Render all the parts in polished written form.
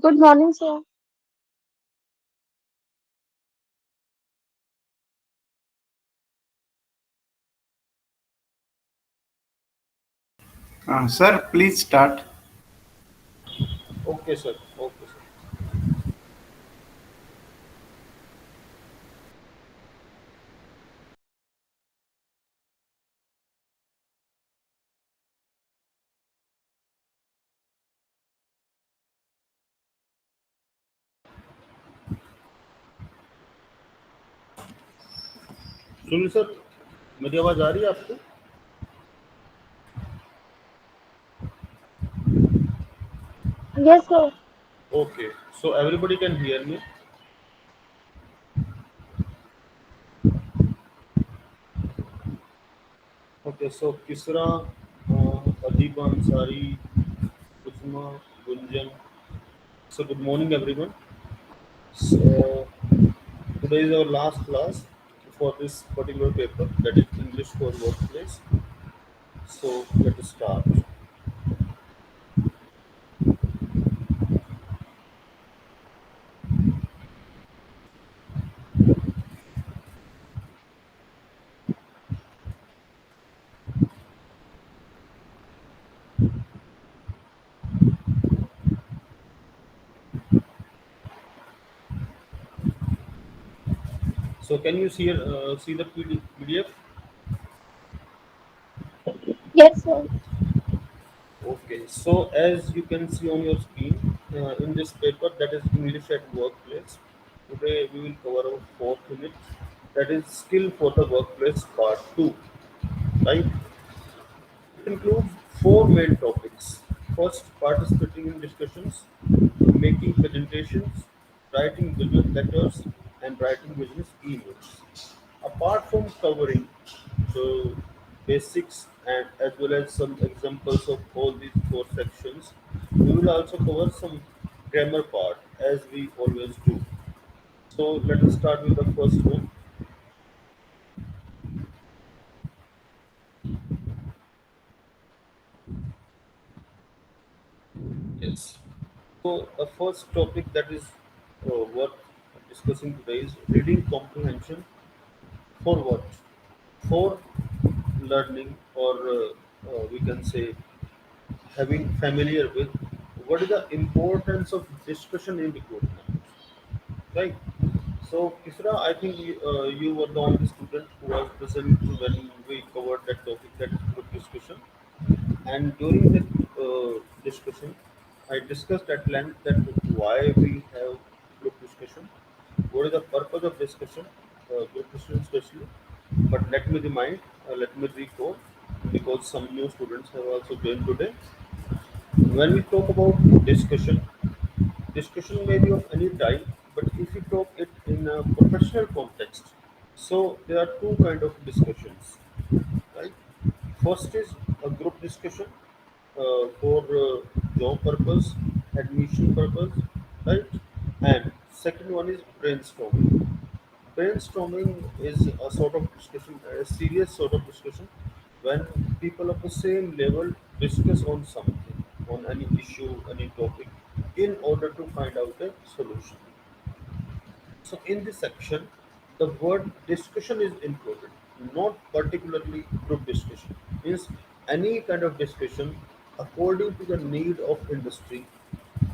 Good morning, sir. Sir, please start. Okay, sir. Okay, sir. Sunil sir मेरी आवाज़ आ रही है आपको? Yes, sir. Okay, so everybody can hear me. Okay, so Kisra, Adiba Ansari, Uzma, Gunjan. So good morning, everyone. So today is our last class for this particular paper, that is English for Workplace. So let us start. So can you see the PDF? Yes, sir. Okay, so as you can see on your screen, in this paper, that is English at Workplace, today we will cover our fourth unit, that is Skill for the Workplace Part 2, right? It includes four main topics. First, participating in discussions, making presentations, writing business letters, and writing business emails. Apart from covering the basics and as well as some examples of all these four sections, we will also cover some grammar part as we always do. So let us start with the first one. Yes. So the first topic that is worth discussing today is reading comprehension for what? For learning, or we can say having familiar with what is the importance of discussion in recruitment, right? So Kisra, I think you were the only student who was present when we covered that topic, that group discussion. And during the discussion, I discussed at length that why we have group discussion, what is the purpose of discussion, group discussion especially. But let me recall, because some new students have also joined today. When we talk about discussion may be of any type, but if you talk it in a professional context, so there are two kind of discussions, right? First is a group discussion for job purpose, admission purpose, right? And second one is brainstorming. Brainstorming is a sort of discussion, a serious sort of discussion, when people of the same level discuss on something, on any issue, any topic, in order to find out a solution. So in this section, the word discussion is included, not particularly group discussion. Means any kind of discussion according to the need of industry,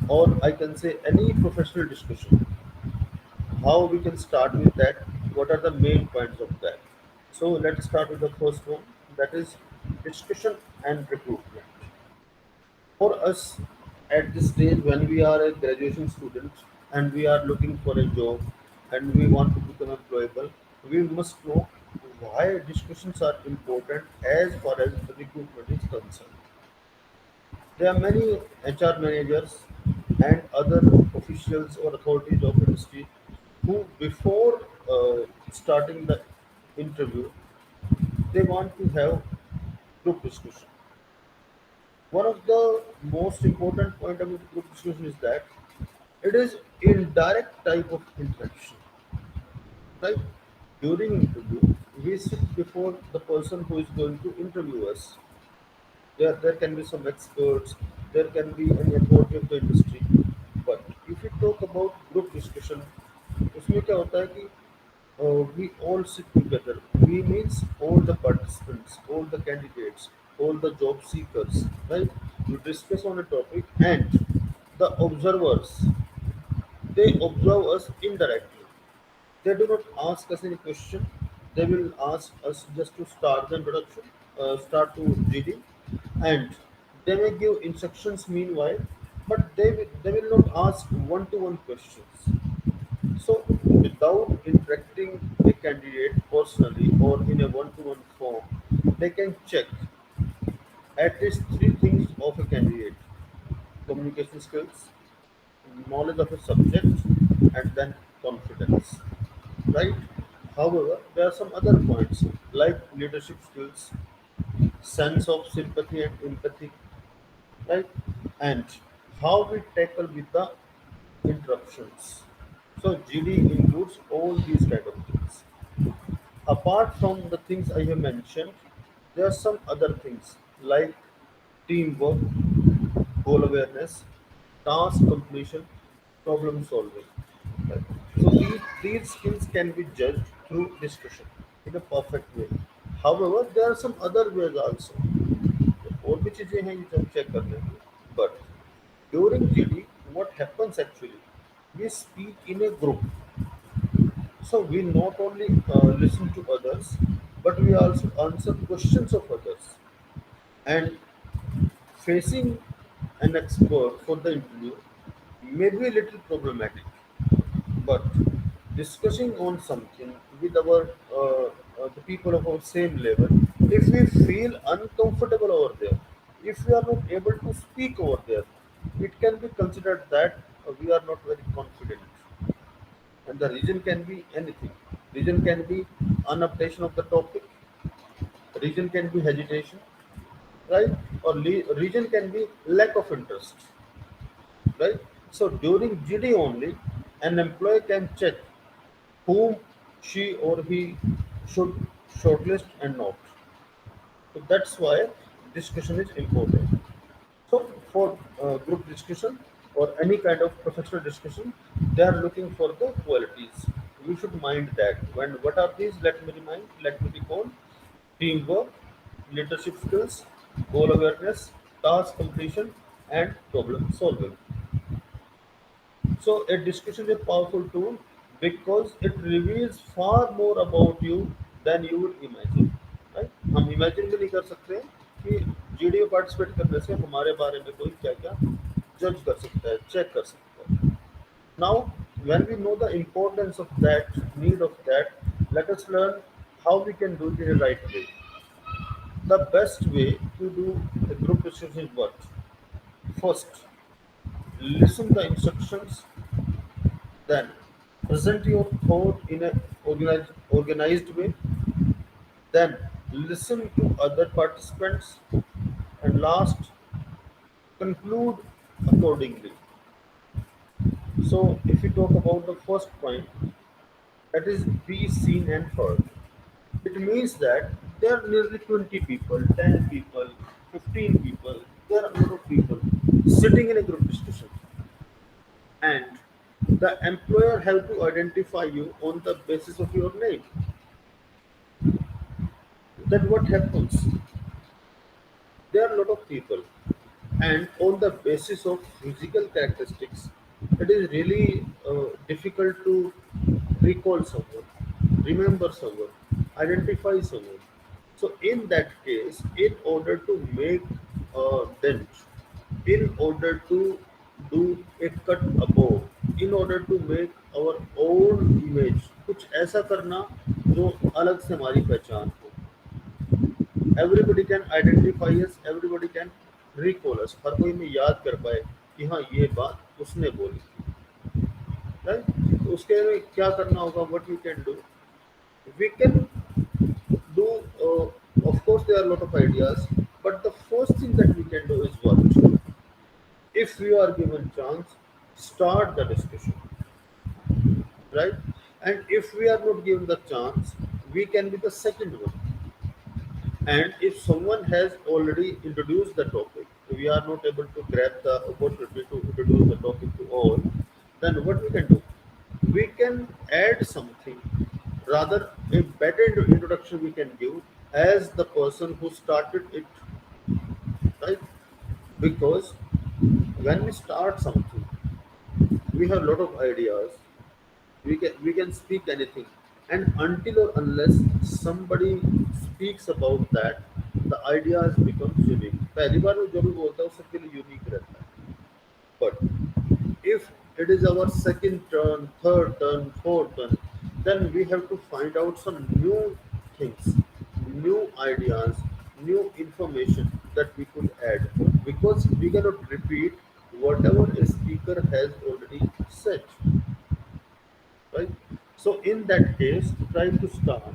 or I can say any professional discussion. How we can start with that? What are the main points of that? So let's start with the first one, that is discussion and recruitment. For us, at this stage, when we are a graduation student and we are looking for a job and we want to become employable, we must know why discussions are important as far as the recruitment is concerned. There are many HR managers and other officials or authorities of industry who, before starting the interview, they want to have group discussion. One of the most important point about group discussion is that it is indirect type of interaction, right? During interview, we sit before the person who is going to interview us. There can be some experts, there can be any authority of the industry, but if you talk about group discussion, उसमें क्या होता है कि we all sit together. We means all the participants, all the candidates, all the job seekers, right? We discuss on a topic, and the observers, they observe us indirectly. They do not ask us any question. They will ask us just to start the introduction, start to GD, and they may give instructions meanwhile, but they will not ask one-to-one questions. So, without interacting a candidate personally or in a one-to-one form, they can check at least three things of a candidate: communication skills, knowledge of a subject, and then confidence. Right? However, there are some other points like leadership skills, sense of sympathy and empathy, right? And how we tackle with the interruptions. So GD includes all these kind of things. Apart from the things I have mentioned, there are some other things like teamwork, goal awareness, task completion, problem solving. Right? So these skills can be judged through discussion in a perfect way. However, there are some other ways also. और भी चीजें हैं जो हम check कर लेंगे. But during GD, what happens actually? We speak in a group. So we not only listen to others, but we also answer questions of others. And facing an expert for the interview may be a little problematic, but discussing on something with our the people of our same level, if we feel uncomfortable over there, if we are not able to speak over there, it can be considered that we are not very confident, and the reason can be anything. Reason can be unupdation of the topic, reason can be hesitation, right? Or reason can be lack of interest, right? So during GD only, an employee can check whom she or he should shortlist and not. So that's why discussion is important. So for group discussion or any kind of professional discussion, they are looking for the qualities. We should mind that. When what are these? Let me remind. Let me recall: teamwork, leadership skills, goal awareness, task completion, and problem solving. So a discussion is a powerful tool because it reveals far more about you than you would imagine. Right? हम imagine भी नहीं कर सकते हैं कि GD में participate करने से हमारे बारे में कोई क्या क्या जज कर सकता है, चेक कर सकता है. Now, when we know the importance of that, need of that, let us learn how we can do it in the right way. The best way to do a group discussion is what? First, listen the instructions. Then present your thought in an organized way. Then listen to other participants. And last, conclude accordingly. So, if we talk about the first point, that is be seen and heard. It means that there are nearly 20 people, 10 people, 15 people, there are a lot of people sitting in a group discussion. And the employer have to identify you on the basis of your name. Then what happens? There are a lot of people, and on the basis of physical characteristics, it is really difficult to recall someone, remember someone, identify someone. So, in that case, in order to make a dent, in order to do a cut above, in order to make our own image, कुछ ऐसा करना जो अलग से हमारी पहचान हो. Everybody can identify us, everybody can recall us. हर कोई में याद कर पाए कि हाँ ये बात उसने बोली थी, right? तो उसके लिए क्या करना होगा? What we can do? We can do. Of course, there are a lot of ideas, but the first thing that we can do is what? If we are given chance, start the discussion, right? And if we are not given the chance, we can be the second one. And if someone has already introduced the topic, we are not able to grab the opportunity to introduce the topic to all. then what we can do? We can add something, rather a better introduction we can give as the person who started it, right? Because when we start something, we have a lot of ideas. We can speak anything, and until or unless somebody speaks about that, the ideas becomes unique. पहली बार वो जो भी बोलता है वो सबके लिए unique रहता है. But if it is our second turn, third turn, fourth turn, then we have to find out some new things, new ideas, new information that we could add, because we cannot repeat whatever a speaker has already said, right? So in that case, try to start,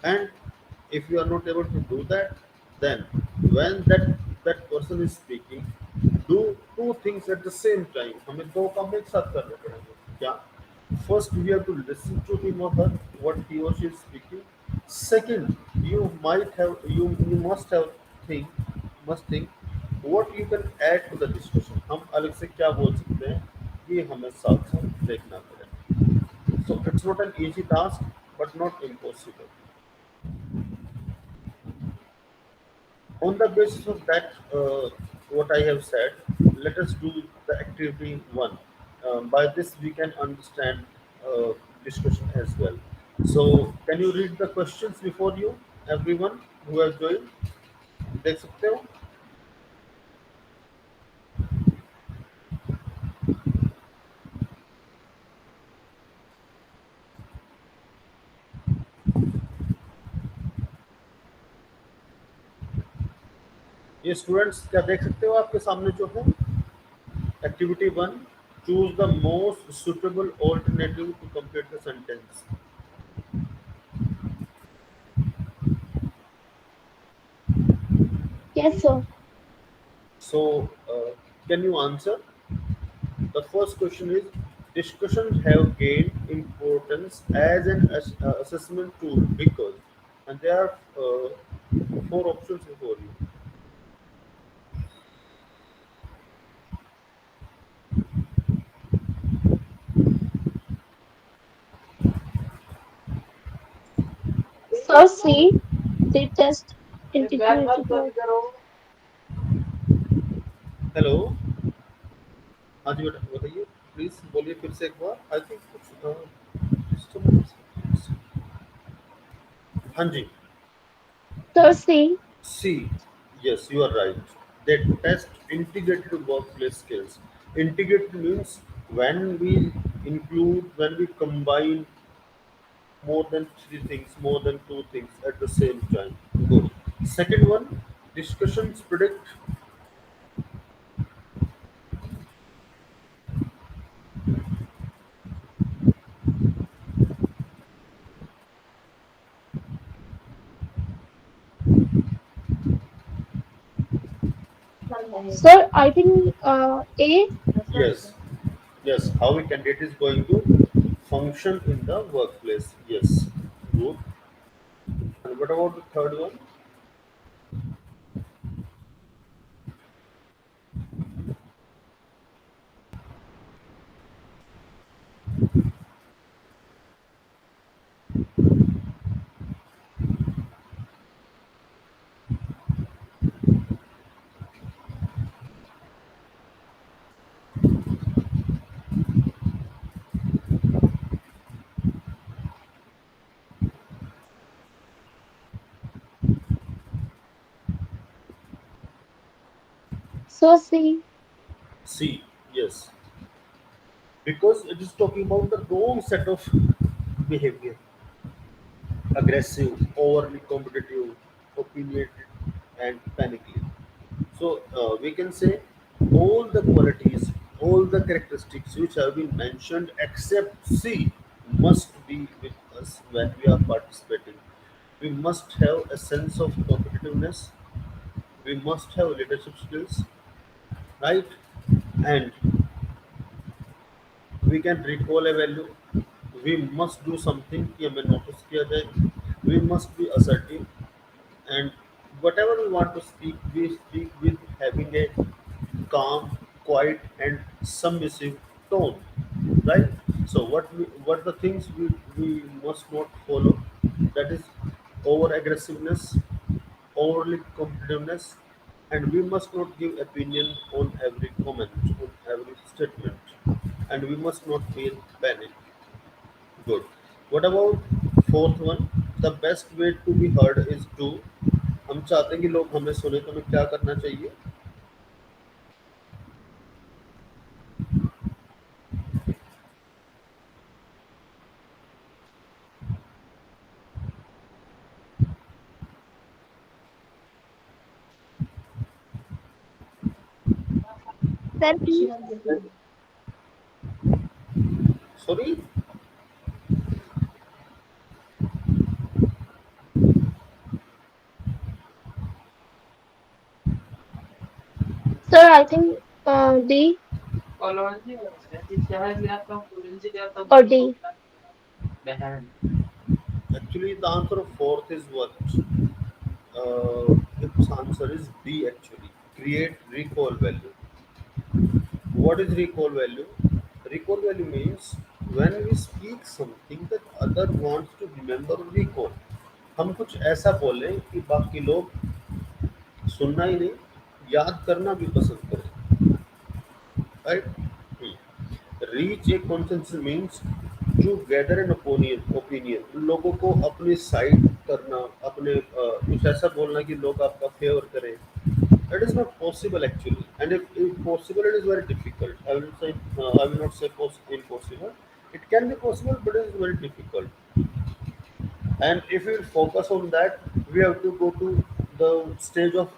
and if you are not able to do that, then when that person is speaking, do two things at the same time. हमें दो काम एक साथ करने पड़ेंगे. क्या? First, we have to listen to him or her what he or she is speaking. Second, you must have think must think what you can add to the discussion. हम अलग से क्या बोल सकते हैं, ये हमें साथ साथ देखना पड़ेगा. So it's not an easy task, but not impossible. On the basis of that, what I have said, let us do the activity one. By this, we can understand uh, discussion as well. So, can you read the questions before you, everyone who has joined? देख सकते हो? ये students क्या देख सकते हो आपके सामने जो है? Activity one: choose the most suitable alternative to complete the sentence. Yes, sir. So, can you answer? The first question is: discussions have gained importance as an assessment tool because, and there are four options before you. Sir, C. They test integrated work. Hello. हाँ जी बेटा बताइए. Please बोलिए फिर से एक बार. I think कुछ disturbance. हाँ जी. Sir, C. C. Yes, you are right. They test integrated workplace skills. Integrated means when we combine more than three things, more than two things at the same time. Good. Second one, discussions predict. Sir, I think A. Yes, yes. How a candidate is going to function in the workplace. Yes, good. And what about the third one? Sir, C. C. Yes, because it is talking about the wrong set of behavior: aggressive, overly competitive, opinionated, and panicky. So we can say all the qualities, all the characteristics which have been mentioned except C must be with us when we are participating. We must have a sense of competitiveness. We must have leadership skills, right? And we can recall a value. We must do something कि हमें notice किया जाए. We must be assertive, and whatever we want to speak, we speak with having a calm, quiet, and submissive tone. right? So what the things we must not follow, that is over aggressiveness, overly competitiveness, and we must not give opinion on every comment, on every statement, and we must not feel panic. Good. What about fourth one? The best way to be heard is to, हम चाहते हैं कि लोग हमें सुने, तो हमें क्या करना चाहिए? Sir, please. Sorry. Sir, I think D or D. Actually, the answer of fourth is what? Its answer is B. Actually, create recall value. What is recall value? Recall value means when we speak something that other wants to remember or recall. हम कुछ ऐसा बोलें कि बाकी लोग सुनना ही नहीं, याद करना भी पसंद करें, right? Reach a consensus means to gather an opinion, लोगों को अपनी साइड करना, अपने कुछ ऐसा बोलना कि लोग आपका फेवर करें. It is not possible actually, and if possible, it is very difficult. I will not say impossible. It can be possible, but it is very difficult. And if we focus on that, we have to go to the stage of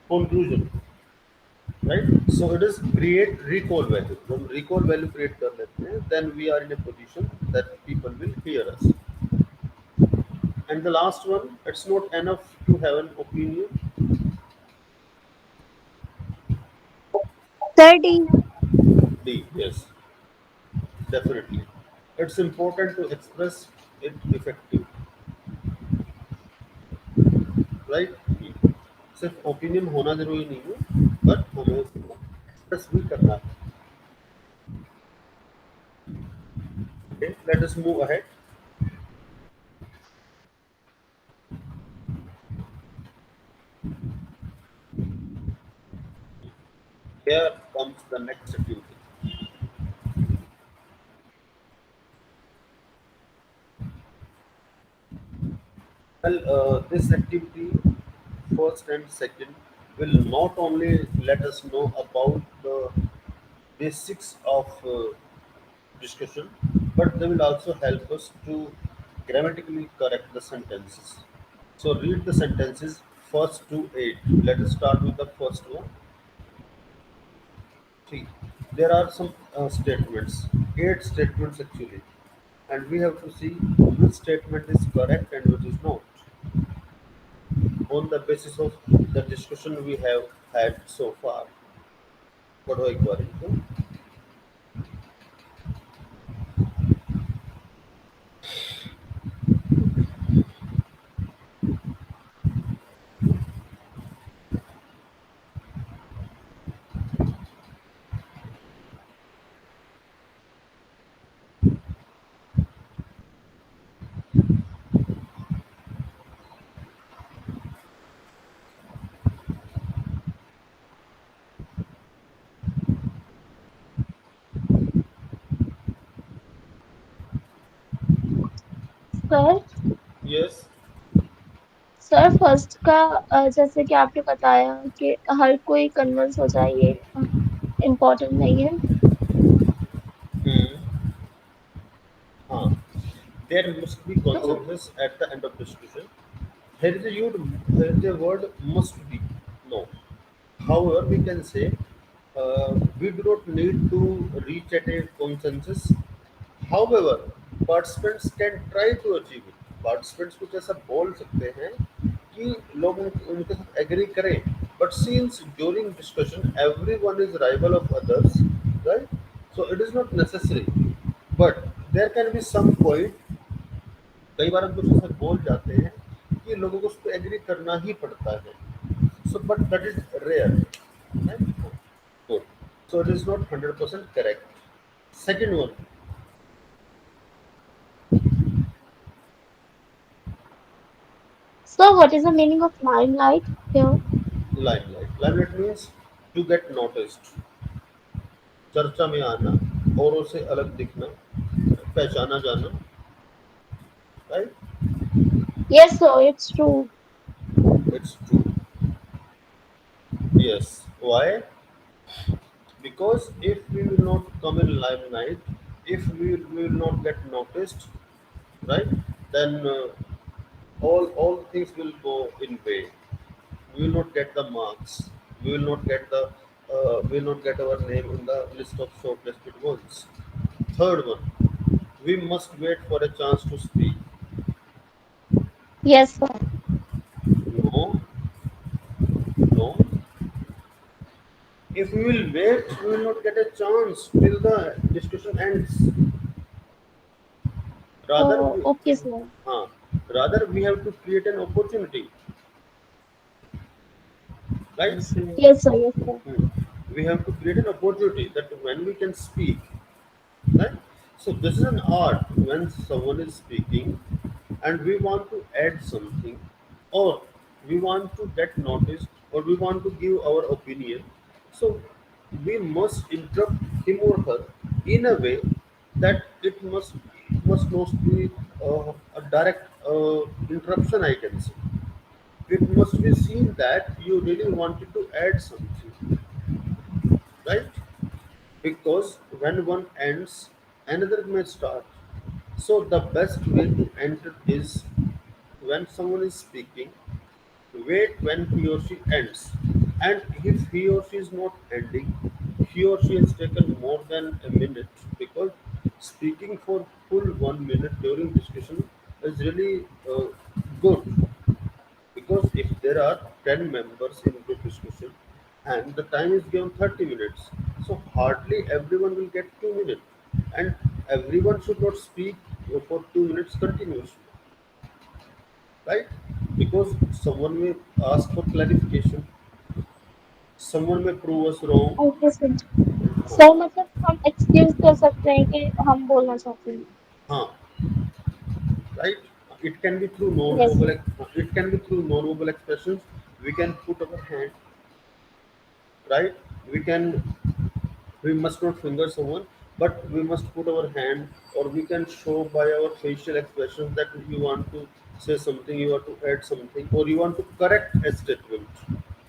conclusion, right? So it is create recall value. When recall value create कर लेते हैं, then we are in a position that people will hear us. And the last one, it's not enough to have an opinion. Sir, D. D, yes, definitely. It's important to express it effectively, right? सिर्फ opinion होना जरूरी नहीं है, but हमें express भी करना है. Okay, let us move ahead. Here comes the next activity. Well, this activity, first and second, will not only let us know about the basics of discussion, but they will also help us to grammatically correct the sentences. So, read the sentences first to eight. Let us start with the first one. See, there are some statements, eight statements actually, and we have to see which statement is correct and which is not, on the basis of the discussion we have had so far. What do I call it? Sir, Yes. Sir first का जैसे कि आपने बताया कि हर कोई convince हो जाए ये इम्पोर्टेंट नहीं है. Hmm. Huh. There must be तो consensus at the end of discussion. Here is a word must be. No. However, we can say we do not need to reach at a consensus. However, participants can try to achieve it. Participants कुछ ऐसा बोल सकते हैं कि लोग उनके साथ agree करें. But since during discussion everyone is rival of others, right? So it is not necessary. But there can be some point, कई बार हम कुछ ऐसा बोल जाते हैं कि लोगों को उस पर एग्री करना ही पड़ता है. So, but that is rare. Right? Good. So it is not 100% correct. Second one, So what is the meaning of limelight here? limelight. Limelight means to get noticed, चर्चा में आना, औरों से अलग दिखना, पहचाना जाना, right? Yes, sir, it's true. It's true. Yes. Why? Because if we will not come in limelight, if we will not get noticed, right? Then all things will go in vain. We will not get the marks. We will not get the we will not get our name in the list of shortlisted ones. Third one, we must wait for a chance to speak. Yes, sir. No, no. If we will wait, we will not get a chance till the discussion ends. Rather, we, Okay, sir. uh, rather we have to create an opportunity, right? Yes, sir. Yes, sir. Hmm. We have to create an opportunity that when we can speak, right? So this is an art when someone is speaking and we want to add something, or we want to get noticed, or we want to give our opinion. So we must interrupt him or her in a way that it must not be a direct interruption, I can say. It must be seen that you really wanted to add something, right? Because when one ends, another may start. So the best way to enter is when someone is speaking, wait when he or she ends. And if he or she is not ending, he or she has taken more than a minute, because speaking for full 1 minute during discussion is really good, because if there are 10 members in group discussion and the time is given 30 minutes, so hardly everyone will get 2 minutes, and everyone should not speak for 2 minutes continuously, right? Because someone may ask for clarification, someone may prove us wrong. Okay sir sir मतलब हम excuse कर सकते हैं कि हम बोलना चाहते हैं Huh, right? It can be through yes non-verbal. It can be through non-verbal expressions. We can put our hand, right? We can we must not finger someone, but we must put our hand, or we can show by our facial expressions that you want to say something, you want to add something, or you want to correct a statement,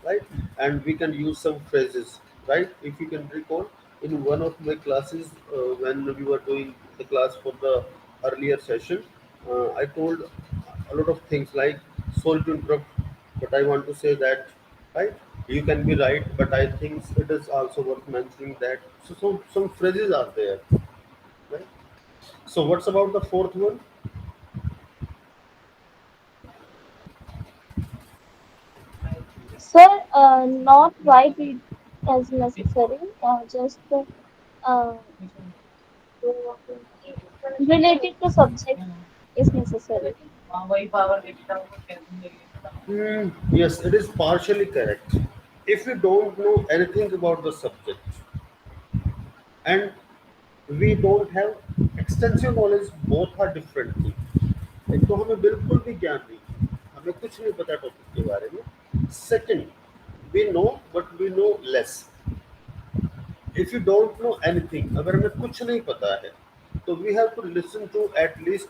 right? And we can use some phrases, right? If you can recall, in one of my classes, when we were doing the class for the earlier session, I told a lot of things like, sorry to interrupt, but I want to say that, right? You can be right, but I think it is also worth mentioning that. So some phrases are there, right? So what's about the fourth one? Sir not write it as necessary just uh, related to subject is necessary Yes, it is partially correct. If we don't know anything about the subject and we don't have extensive knowledge, both are different things. एक तो हमें बिल्कुल भी ज्ञान नहीं, हमें कुछ नहीं पता टॉपिक के बारे में. Second, we know but we know less. If you don't know anything, अगर हमें कुछ नहीं पता है, तो we have to listen to at least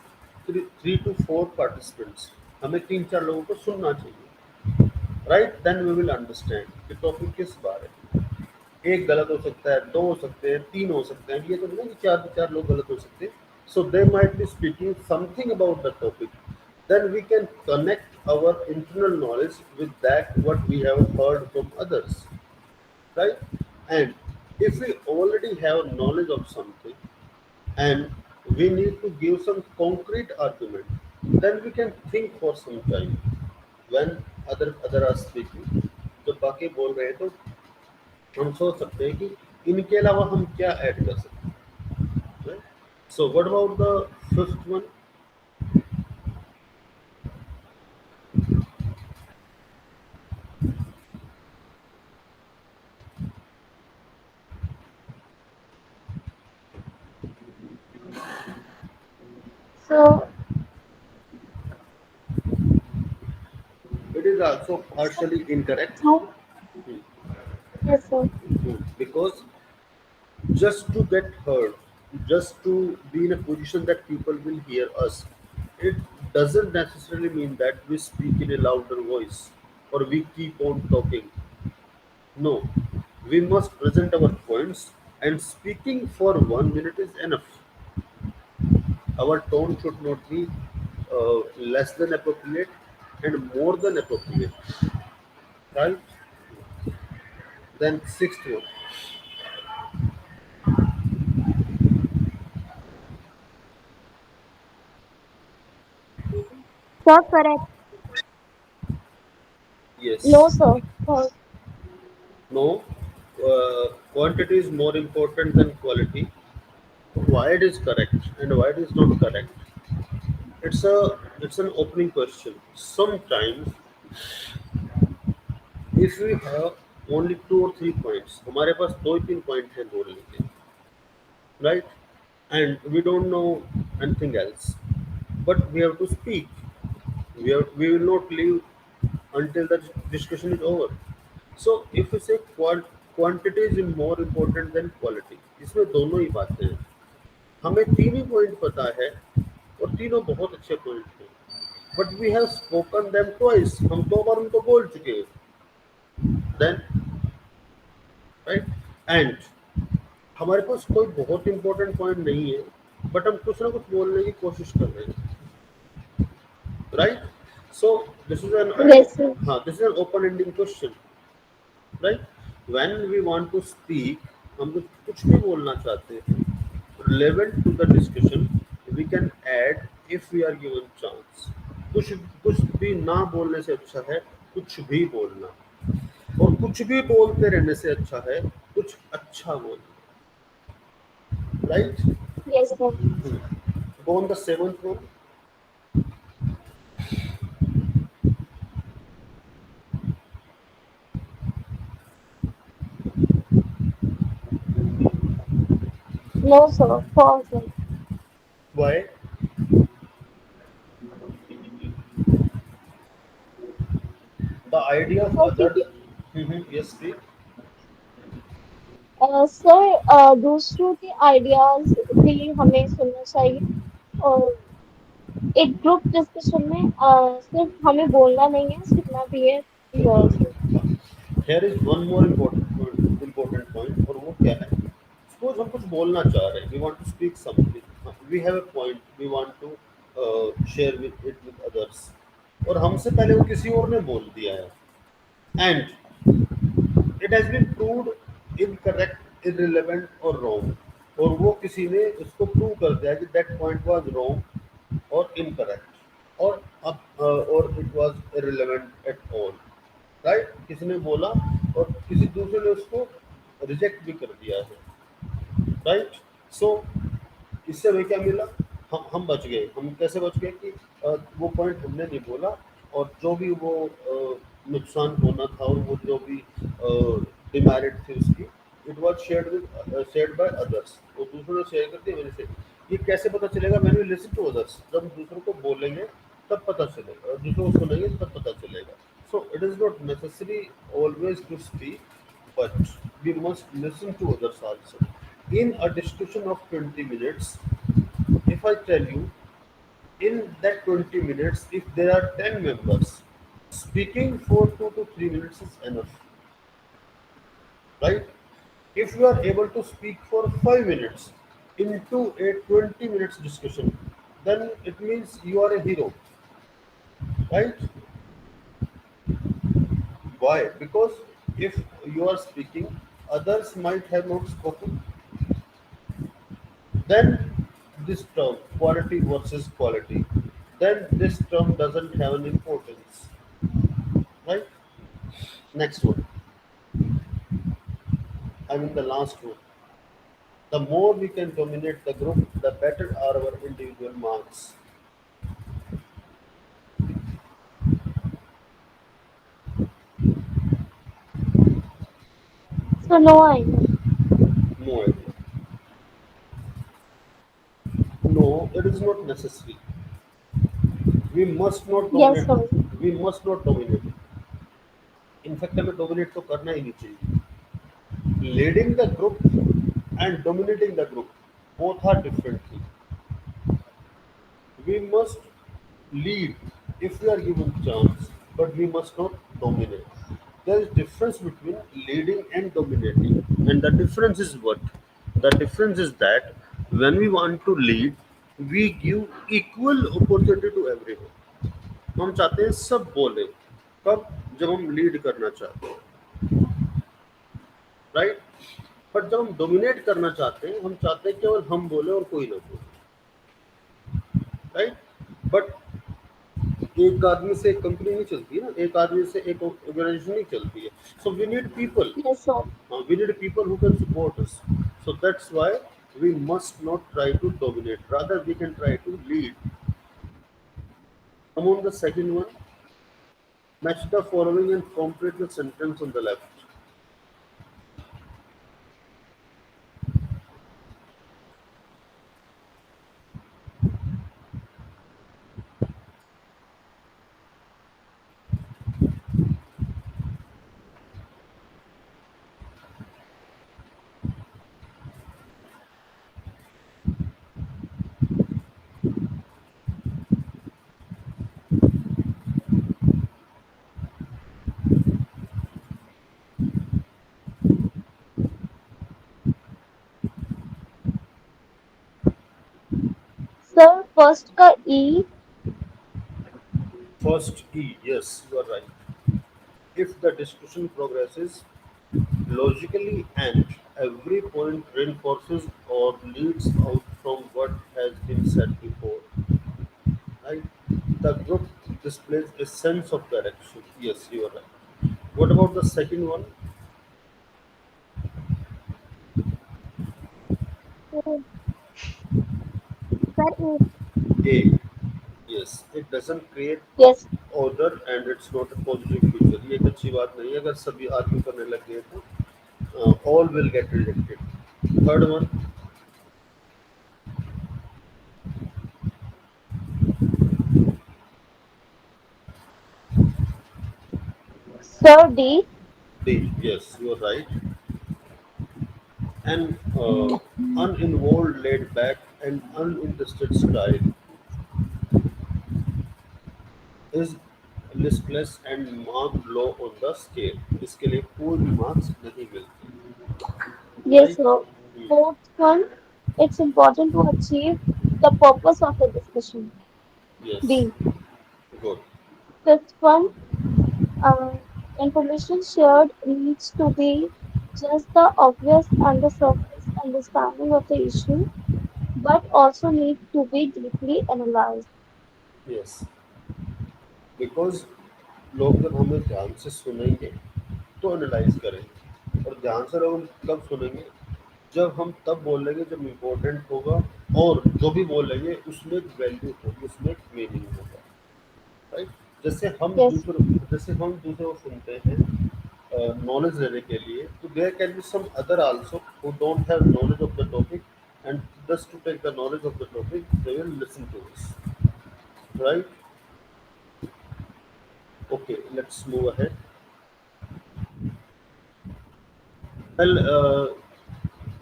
three to four participants. हमें तीन चार लोगों को सुनना चाहिए, right? Then we will understand कि टॉपिक किस बारे में. एक गलत हो सकता है, दो हो सकते हैं, तीन हो सकते हैं, ये तो नहीं कि चार चार लोग गलत हो सकते हैं. So they might be speaking something about the topic. Then we can connect our internal knowledge with that what we have heard from others, right? And if we already have knowledge of something and we need to give some concrete argument, then we can think for some time when other are speaking. जब बाकी बोल रहे हैं तो हम सोच सकते हैं कि इनके अलावा हम क्या ऐड कर सकते हैं. So what about the fifth one? So, It is also so partially incorrect. how? Hmm. Yes, sir. Because just to get heard, just to be in a position that people will hear us, it doesn't necessarily mean that we speak in a louder voice or we keep on talking. No, we must present our points, and speaking for 1 minute is enough. Our tone should not be less than appropriate and more than appropriate, right? Then sixth one, Sir, correct. No, yes, sir. False. no, quantity is more important than quality. Why it is correct and why it is not correct? It's an opening question. Sometimes if we have only two or three points, हमारे पास दो ही तीन point हैं बोलने के, right? And we don't know anything else, but we have to speak. We will not leave until the discussion is over. So if we say quantity is more important than quality, इसमें दोनों ही बातें हैं. हमें तीन ही point पता है और तीनों बहुत अच्छे पॉइंट हैं, but we have spoken them twice, हम दो बार उनको बोल चुके हैं. देन राइट, एंड हमारे पास कोई बहुत इंपॉर्टेंट पॉइंट नहीं है, बट हम कुछ ना कुछ बोलने की कोशिश कर रहे हैं, right? So this is an Yes, sir. हाँ, this is an open ending question, right? When we want to speak, हम कुछ भी बोलना चाहते हैं relevant to the discussion, we can add if we are given chance. कुछ कुछ भी ना बोलने से अच्छा है कुछ भी बोलना, और कुछ भी बोलते रहने से अच्छा है कुछ अच्छा बोलना, right? Yes, sir. Go on the seventh one. No, sir. False. Sir. Why? The idea of So, other. क्योंकि Yes, please. सर दूसरों के आइडियाज भी हमें सुनना चाहिए और एक ग्रुप डिस्कशन में सिर्फ हमें बोलना नहीं है, सुनना भी है. Yes. Here is one more important point, और वो क्या है? Suppose हम कुछ बोलना चाह रहे हैं, we want to speak something, we have a point, we want to share with it with others, और हमसे पहले वो किसी और ने बोल दिया है, and it has been proved incorrect, irrelevant or wrong, और वो किसी ने उसको प्रूव कर दिया कि that point was wrong or incorrect, और और it was irrelevant at all, right? किसी ने बोला और किसी दूसरे ने उसको रिजेक्ट भी कर दिया है, राइट? सो इससे हमें क्या मिला? हम बच गए. हम कैसे बच गए कि वो पॉइंट हमने नहीं बोला, और जो भी वो नुकसान होना था और वो जो भी डिमेरिट थी उसकी, it was shared by others, वो दूसरों ने शेयर कर दिया मेरे से. ये कैसे पता चलेगा? मैंने लिसन टू अदर्स, जब हम दूसरों को बोलेंगे तब पता चलेगा, और दूसरों को सुनेंगे तब पता चलेगा. So it is not necessary always to speak, but we must listen to others also. In a discussion of 20 minutes, if I tell you, in that 20 minutes, if there are 10 members, speaking for 2 to 3 minutes is enough, right? If you are able to speak for 5 minutes into a 20 minutes discussion, then it means you are a hero, right? Why? Because if you are speaking, others might have not spoken. Then this term, quality versus quality, then this term doesn't have an importance. Right? Next one. I mean the last one. The more we can dominate the group, the better are our individual marks. So no idea. No idea. No, It is not necessary. We must not Yes, dominate. sir. We must not dominate. In fact हमें dominate तो करना ही नहीं चाहिए. Leading the group and dominating the group both are different things. We must lead if we are given chance, but we must not dominate. There is difference between leading and dominating, and the difference is what? The difference is that when we want to lead, we give equal opportunity to everyone. हम चाहते हैं सब बोले. कब? जब हम lead करना चाहते हैं, राइट. बट जब हम डोमिनेट करना चाहते हैं, हम चाहते हैं केवल हम बोले और कोई ना बोले, राइट. बट एक आदमी से एक कंपनी नहीं चलती है ना, एक आदमी से एक ऑर्गेनाइजेशन नहीं चलती है. So we need people. Yes, sir. We need people who can support us. So that's why we must not try to dominate, rather we can try to lead. Come on, the second one. Match the following and complete the sentence on the left. Sir, first का E. First E, yes, you are right. If the discussion progresses logically and every point reinforces or leads out from what has been said before, right? The group displays a sense of direction. Yes, you are right. What about the second one? Oh, sir, E. A. Yes, it doesn't create Yes. order and it's not a positive future. ये एक अच्छी बात नहीं है. अगर सभी argue करने लग गए तो all will get rejected. Third one. Sir, D. D. Yes, you are right. An uninvolved, laid back, and uninterested style is listless and marked low on the scale. इसके लिए कोई भी marks नहीं मिलते, Yes, right? sir. Fourth one, it's important to achieve the purpose of the discussion. Yes, B. good. Fifth one, uh, information shared needs to be just the obvious and the surface understanding of the issue, but also need to be deeply analyzed. Yes, because लोग जब हमें ध्यान से सुनेंगे तो analyse करेंगे, और ध्यान से लोग हम कब सुनेंगे? जब हम तब बोलेंगे जब इम्पोर्टेंट होगा, और जो भी बोलेंगे उसमें एक वैल्यू होगी, उसमें एक मीनिंग होगा, राइट. Yes, जैसे हम दूसरों को सुनते हैं नॉलेज लेने के लिए, तो there can be some other also who don't have knowledge of the topic, and just to take the knowledge of the topic they will listen to us, right. Okay, let's move ahead. Well,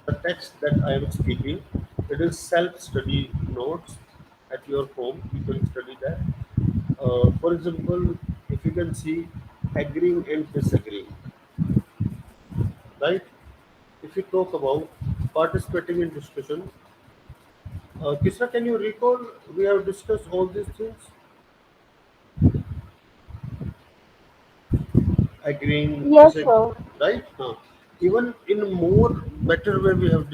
the text that I am speaking, it is self-study notes at your home. You can study that. For example, if you can see agreeing and disagreeing, right? If you talk about participating in discussion, Kisra, can you recall we have discussed all these things? Agreeing, yes, disagreeing, sir. right? Even in more better way we have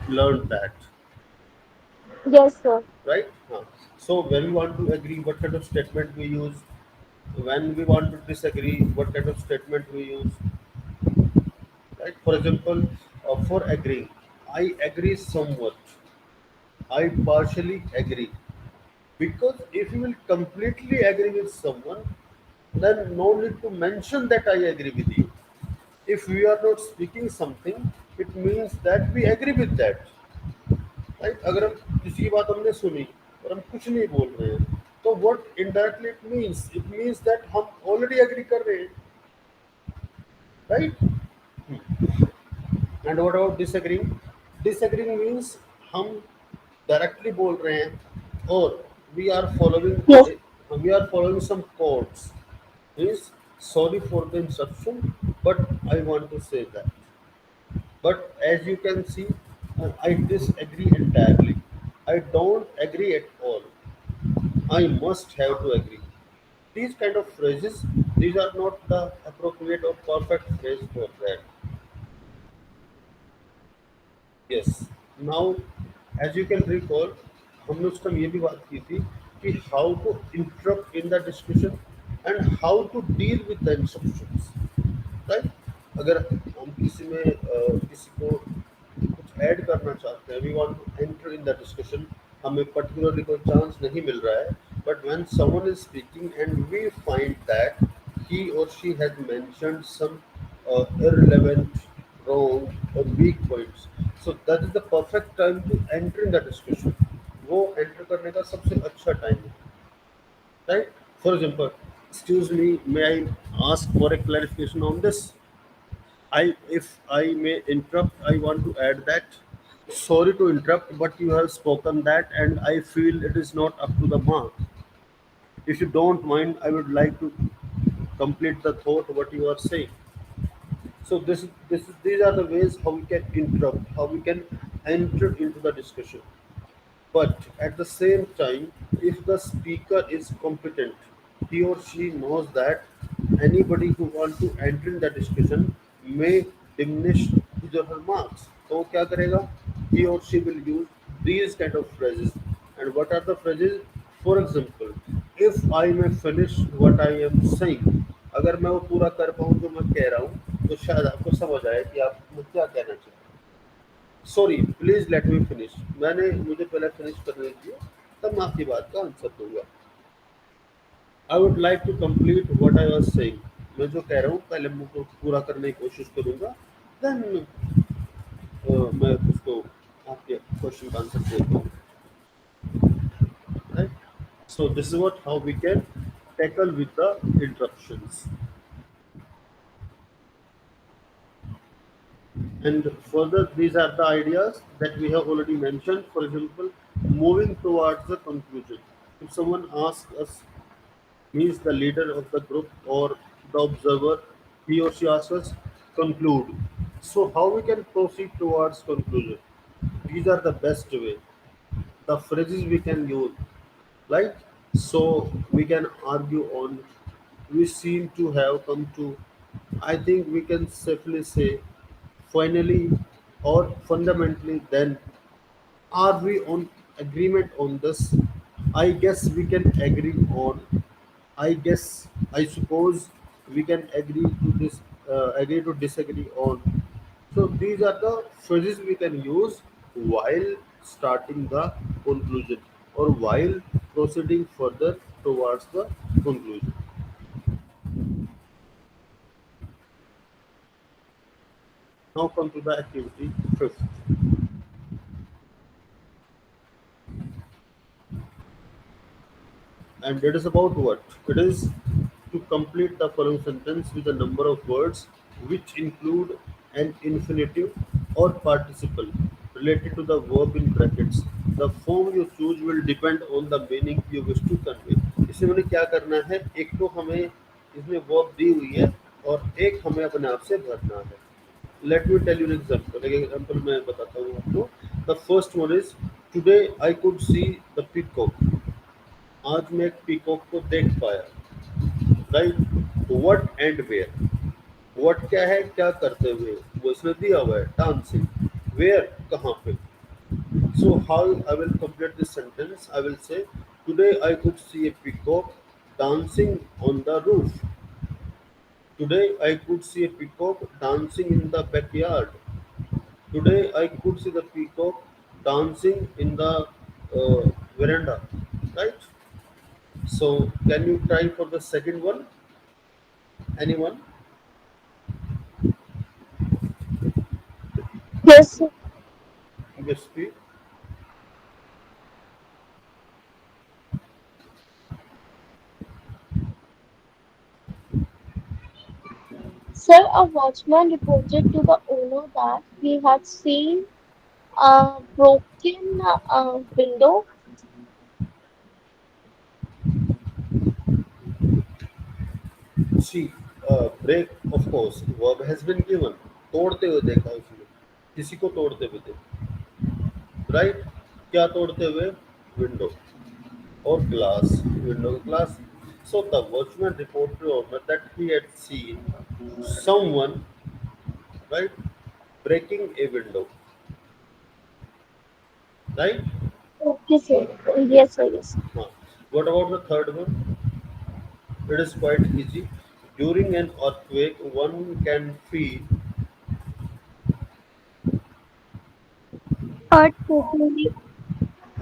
learned that, Yes, sir. right? So when we want to agree, what kind of statement we use? When we want to disagree, what kind of statement we use? Right? For example, for agreeing, I agree somewhat. I partially agree. Because if you will completely agree with someone, then no need to mention that I agree with you. If we are not speaking something, it means that we agree with that. Right? अगर हम किसी की बात हमने सुनी और हम कुछ नहीं बोल रहे हैं, तो what indirectly it means that हम ऑलरेडी एग्री कर रहे हैं, right? And what about disagreeing? Disagreeing means हम डायरेक्टली बोल रहे हैं और we are Yes. Following we are following some codes, means sorry for the interruption, but I want to say that. But as you can see, I disagree entirely. I don't agree at all. I must have to agree. These kind of phrases, these are not the appropriate or perfect phrase for that. Yes. Now, as you can recall, हमने उस time ये भी बात की थी कि how to interrupt in the discussion and how to deal with the instructions, right? अगर हम किसी को कुछ ऐड करना चाहते हैं, we want to enter in the discussion, हमें पर्टिकुलरली कोई चांस नहीं मिल रहा है, but when someone is speaking and we find that he or she has mentioned some irrelevant, wrong or weak points, so that is the perfect time to enter in the discussion. वो enter करने का सबसे अच्छा time है, right? For example, excuse me, may I ask for a clarification on this? If I may interrupt, I want to add that, sorry to interrupt, but you have spoken that and I feel it is not up to the mark. If you don't mind, I would like to complete the thought what you are saying. So these are the ways how we can interrupt, how we can enter into the discussion. But at the same time, if the speaker is competent, he or she knows that anybody who wants to enter in the discussion may diminish his or her marks. So क्या करेगा? He or she will use these kind of phrases. And what are the phrases? For example, if I may finish what I am saying, अगर मैं वो पूरा कर पाऊँ जो मैं कह रहा हूँ, तो शायद आपको समझ आए कि आप क्या कहना चाहते हैं। Sorry, please let me finish, मैंने मुझे पहले फिनिश करने दीजिए, तब मैं आपकी बात का आंसर दूंगा। I would like to complete what I was saying, मैं जो कह रहा हूँ पहले मैं उसको पूरा करने की कोशिश करूंगा, देन मैं उसको आपके क्वेश्चन का आंसर देता हूँ, right? So this is what how we can tackle with the interruptions. And further, these are the ideas that we have already mentioned. For example, moving towards the conclusion. If someone asks us, means the leader of the group or the observer, he or she asks us, conclude. So, how we can proceed towards conclusion? These are the best way. The phrases we can use, right? So we can argue on. We seem to have come to, I think we can safely say, finally or fundamentally, then are we on agreement on this? I guess we can agree on. I guess I suppose we can agree to disagree on. So these are the phrases we can use while starting the conclusion or while proceeding further towards the conclusion. Now come to the activity fifth. And it is about what? It is to complete the following sentence with a number of words which include an infinitive or participle related to the verb in brackets. The form you choose will depend on the meaning you wish to convey. इसमें हमें क्या करना है? एक तो हमें इसमें verb दी हुई है और एक हमें अपने आप से भरना है. Let me tell you an example. एक example मैं बताता हूँ आपको. The first one is, today I could see the peacock. आज मैं एक पीकॉक को देख पाया, right? What and where? What क्या है, क्या करते हुए, वो इसमें दिया हुआ है, डांसिंग. वेयर, कहाँ पे? So how I will complete this sentence? I will say, today I could see A peacock dancing on the roof. Today I could see A peacock dancing in the backyard. Today I could see the peacock dancing in the veranda, right? So, can you try for the second one? Anyone? Yes. Yes, please. Sir, a watchman reported to the owner that he had seen a broken window. See, break, of course, verb has been given. तोड़ते हुए देखा उसने, किसी को तोड़ते हुए देखा, right? क्या तोड़ते हुए? Window or glass, window glass. So the watchman reported to owner that he had seen someone, right, breaking a window, right? Okay, sir. Yes. Yes, sir. Yes. Huh. What about the third one? It is quite easy. During an earthquake, one can feel Earth totally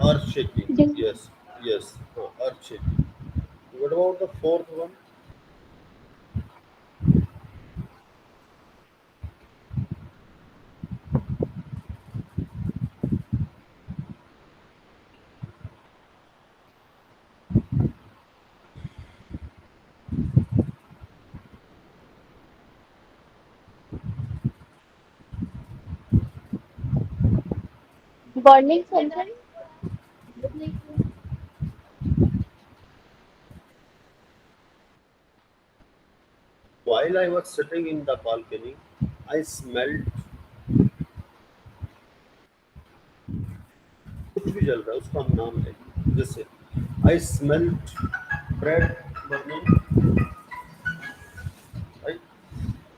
earth shaking. did Yes, yes, earth shaking. What about the fourth one? burning something. While I was sitting in the balcony, I smelled कुछ भी जल रहा है उसका हम नाम लेंगे जैसे I smelt bread burning right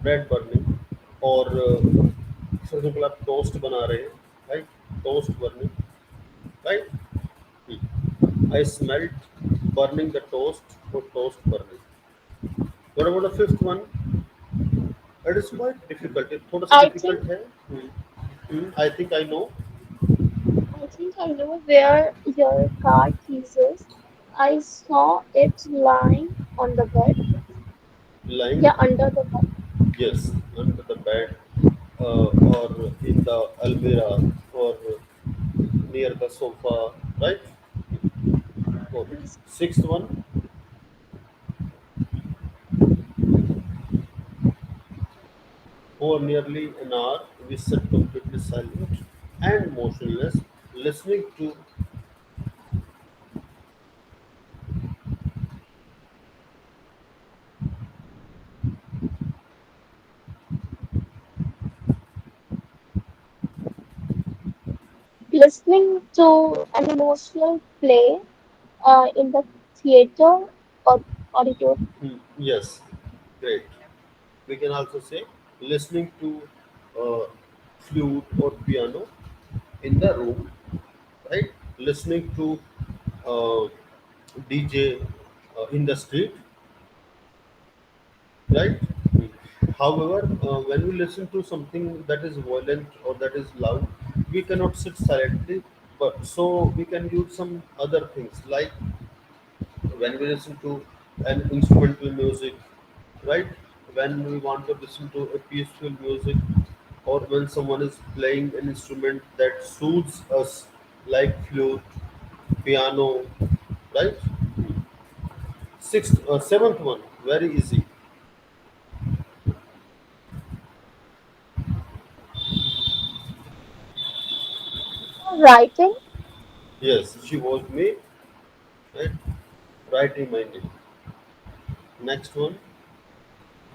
bread burning और फॉर एग्जाम्पल आप टोस्ट बना रहे हैं right toast burning right I smelt burning the toast और toast burning what about the fifth one it is quite difficult थोड़ा सा I think डिफिकल्ट है I think I know I think I know where your car keys is. I saw it lying on the bed. Lying Yeah, under the bed. yes under the bed or in the almirah or near the sofa, right? Fourth. Yes. Sixth one, for nearly an hour, we sat completely silent and motionless, listening to Listening to an emotional play in the theater or auditorium. yes, great. We can also say listening to uh, flute or piano in the room, right? Listening to DJ in the street, right? However, when we listen to something that is violent or that is loud, we cannot sit silently. But so we can use some other things like when we listen to an instrumental music, right? When we want to listen to a peaceful music, or when someone is playing an instrument that soothes us, like flute, piano, right? Sixth, seventh one, very easy. Writing, Yes, she was me, right? Writing my name. Next one,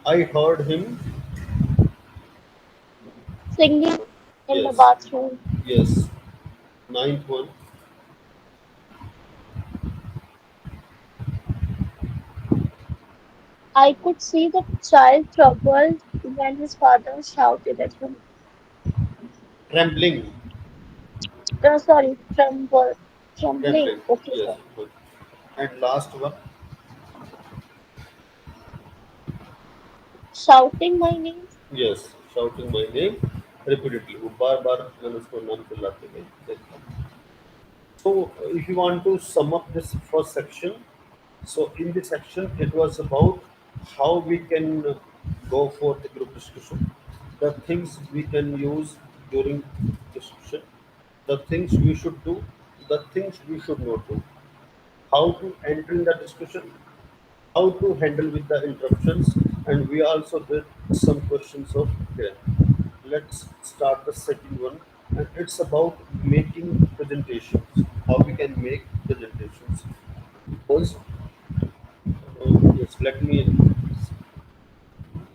I heard him. singing in the Yes, bathroom. yes. Ninth one, I could see the child troubled when his father shouted at him. trembling, Sorry, trembling. trembling. Okay, Yes, sir. good. And last one, Shouting my name. yes, shouting my name repeatedly. वो बार-बार मैंने उसको नाम चिल्लाते गए देखा. So, if you want to sum up this first section, so in this section it was about how we can go for the group discussion, the things we can use during discussion, the things we should do, the things we should not do, how to enter in the discussion, how to handle with the interruptions, And we also did some questions of, okay, let's start the second one, and it's about making presentations, how we can make presentations. First, yes, let me,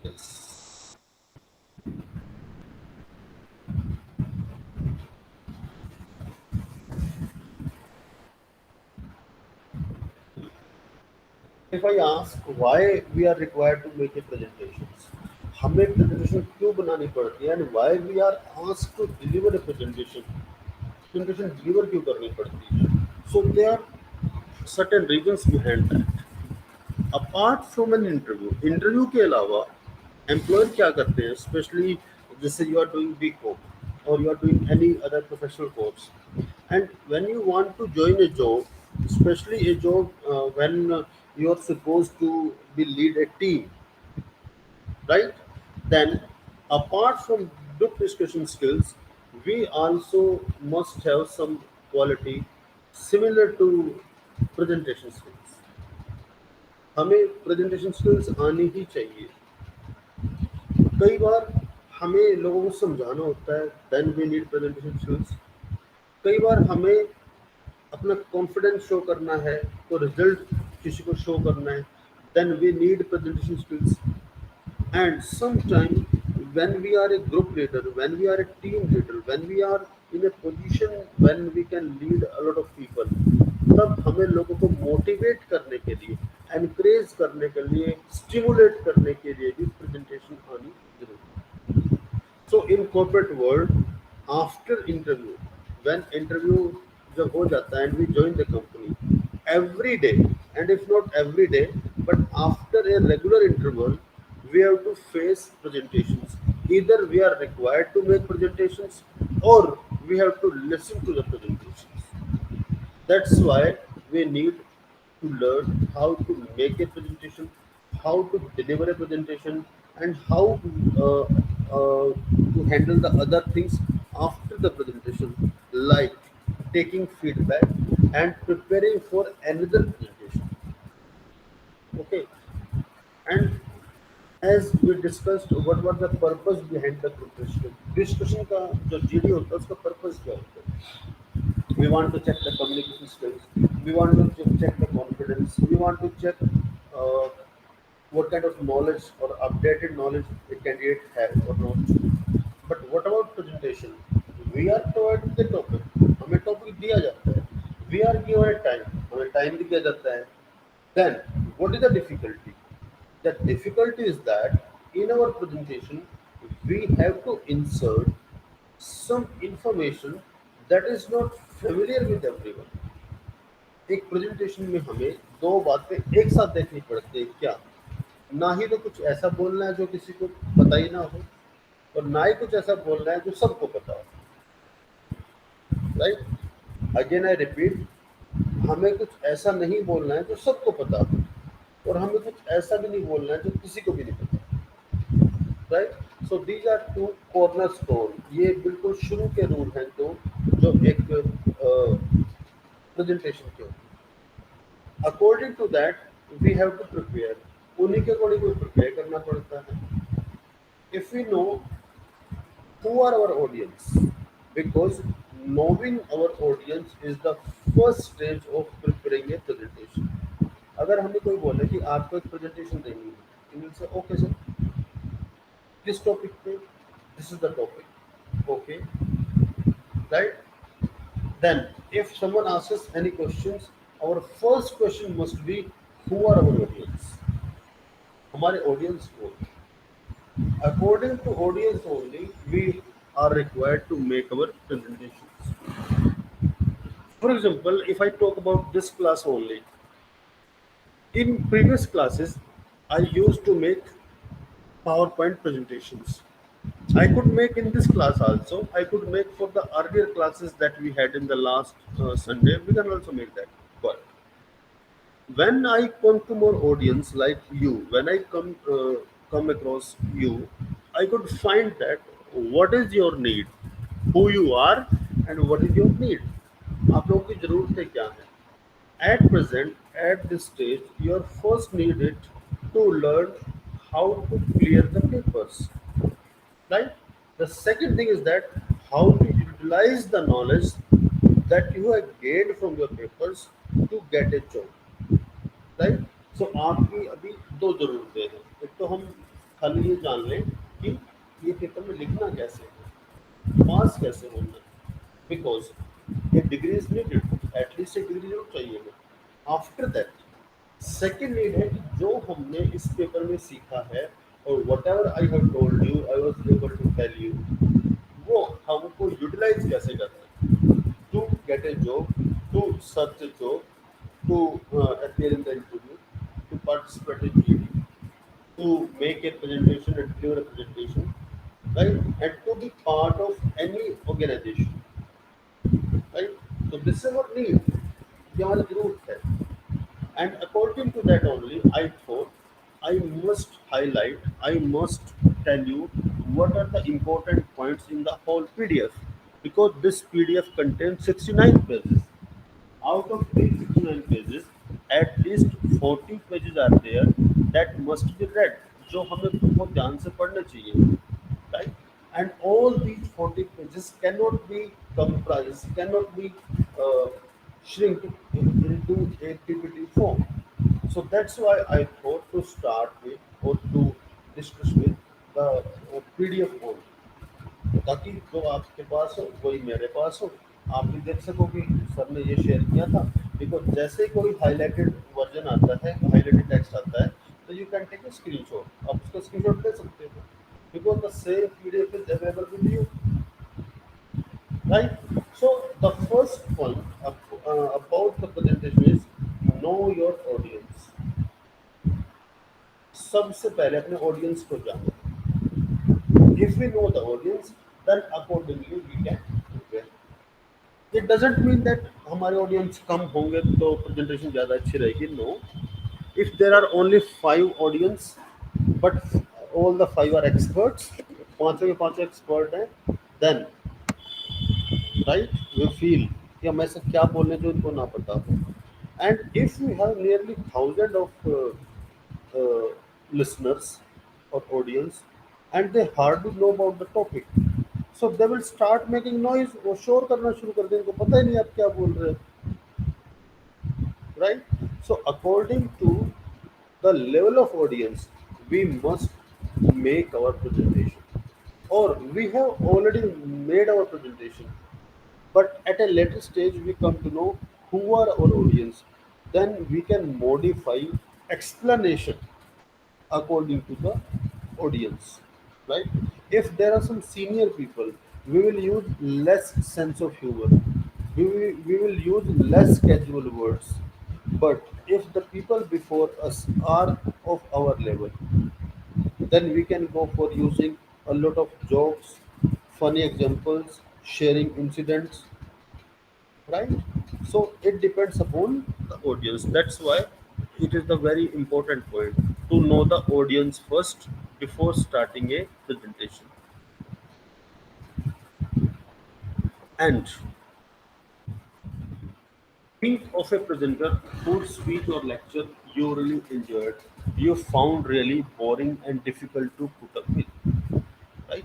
yes. If I ask why we are required to make a presentations, हमें presentation क्यों बनानी पड़ती है, and why we are asked to deliver a presentation deliver क्यों करनी पड़ती है? So there are certain reasons behind that. Apart from an interview के अलावा एम्प्लॉयर क्या करते हैं, स्पेशली जैसे you are doing B com और you are doing any other professional course, and when you want to join a job, specially a job when you are supposed to be lead a team, right? Then, apart from group discussion skills, we also must have some quality similar to presentation skills. हमें presentation skills आनी ही चाहिए. कई बार हमें लोगों को समझाना होता है, then we need presentation skills. कई बार हमें अपना कॉन्फिडेंस शो करना है, तो रिजल्ट किसी को शो करना है, then we need presentation skills. And sometimes when we are a group leader, when we are a team leader, when we are in a position when we can lead a lot of people, तब हमें लोगों को motivate करने के लिए, encourage करने के लिए, स्टिमुलेट करने के लिए भी प्रेजेंटेशन आनी जरूरी है. So in corporate world, after interview, when interview जब हो जाता है and we join the company, every day, and if not every day, but after a regular interval, we have to face presentations. Either we are required to make presentations or we have to listen to the presentations. That's why we need to learn how to make a presentation, how to deliver a presentation, and how to handle the other things after the presentation, like taking feedback and preparing for another presentation. Okay, and as we discussed, what was the purpose behind the group discussion? Discussion का जो GD होता है उसका purpose क्या होता है? We want to check the communication skills, we want to check the confidence, we want to check uh, what kind of knowledge or updated knowledge a candidate has or not. But what about presentation? We are provided the topic, हमें topic दिया जाता है, we are given a time, हमें time दिया जाता है. Then what is the difficulty? The difficulty is that in our presentation we have to insert some information that is not familiar with everyone. एक presentation में हमें दो बातें एक साथ देखनी पड़ती है. क्या? ना ही तो कुछ ऐसा बोलना है जो किसी को पता ही ना हो, और ना ही कुछ ऐसा बोलना है जो सबको पता हो. राइट, अगेन आई रिपीट, हमें कुछ ऐसा नहीं बोलना है जो सबको पता हो, और हमें कुछ ऐसा भी नहीं बोलना है जो किसी को भी नहीं पता. Right, so these are two corner stone. ये बिल्कुल शुरू के रूल हैं तो जो एक प्रेजेंटेशन के होते हैं. According to that we have to prepare. उन्हीं के अकॉर्डिंग को प्रिपेयर करना पड़ता है. If we know who are our audience, because knowing our audience is the first stage of preparing a presentation. अगर हमें कोई बोले कि आपको एक प्रेजेंटेशन देनी है, you will say okay sir, किस टॉपिक पे? This is the topic. Okay, right. Then, if someone asks us any questions, our first question must be who are our audience? हमारे audience को. According to audience only, we are required to make our presentations. For example, if I talk about this class only, in previous classes, I used to make PowerPoint presentations. I could make in this class also. I could make for the earlier classes that we had in the last Sunday. We can also make that. But when I come to more audience like you, when I come across you, I could find that what is your need, who you are, and what is your need. आप लोगों की ज़रूरतें क्या हैं? At present, at this stage, your first need is to learn how to clear the papers, right? The second thing is that how to utilize the knowledge that you have gained from your papers to get a job, right. So आपकी अभी दो ज़रूरतें हैं। एक तो हम खाली ये जान लें कि ये पेपर में लिखना कैसे है, पास कैसे होना है, because A degree is needed, at least एक डिग्री जरूर चाहिए हमें। आफ्टर दैट सेकेंड नीड है कि जो हमने इस पेपर में सीखा है और whatever I have told you, I was able to tell you, वो हमको यूटिलाइज कैसे करना है to get a job, to search a job, to appear in the interview, to participate in GD, to make a presentation and deliver a presentation, right? And to be part of any organization, right? So this is what need. ये हमारी जरूरत है। And according to that only, I thought I must highlight, I must tell you what are the important points in the whole PDF, because this PDF contains 69 pages. Out of these 69 pages, at least 40 pages are there that must be read, जो हमें बहुत ध्यान से पढ़ना चाहिए, right? And all these 40 pages cannot be comprised, cannot be uh, shrink into a PPT form. So that's why I thought to start with or to discuss with the PDF only, ताकि जो आपके पास हो वही मेरे पास हो, आप भी देख सको कि सर ने ये शेयर किया था। बिकॉज जैसे ही कोई हाईलाइटेड वर्जन आता है, हाईलाइटेड टेक्स्ट आता है, तो you can take a screenshot, आप उसका स्क्रीनशॉट ले सकते हो, because the same PDF is available with you, right. So the first point about the presentation is know your audience। सबसे पहले अपने ऑडियंस को जानो। If we know the audience, then accordingly we can prepare। It doesn't mean that हमारे audience कम होंगे तो presentation ज़्यादा अच्छी रहेगी, no. If there are only 5 audience but all the 5 are experts, पांचों के पांचों एक्सपर्ट हैं, देन राइट वी फील कि हम ऐसा क्या बोलने जो उनको ना पता हो। And if we have nearly 1000 of listeners or audience and they hardly know about the topic, so they will start making noise, वो शोर करना शुरू कर देंगे, उनको पता ही नहीं आप क्या बोल रहे हैं, right? So according to the level of audience, we must make our presentation, or we have already made our presentation, but at a later stage we come to know who are our audience, then we can modify explanation according to the audience, right? If there are some senior people, we will use less sense of humor, we will use less casual words. But if the people before us are of our level, then we can go for using a lot of jokes, funny examples, sharing incidents, right? So it depends upon the audience. That's why it is the very important point to know the audience first before starting a presentation. And think of a presenter whose speech or lecture you really enjoyed, you found really boring and difficult to put up with, right.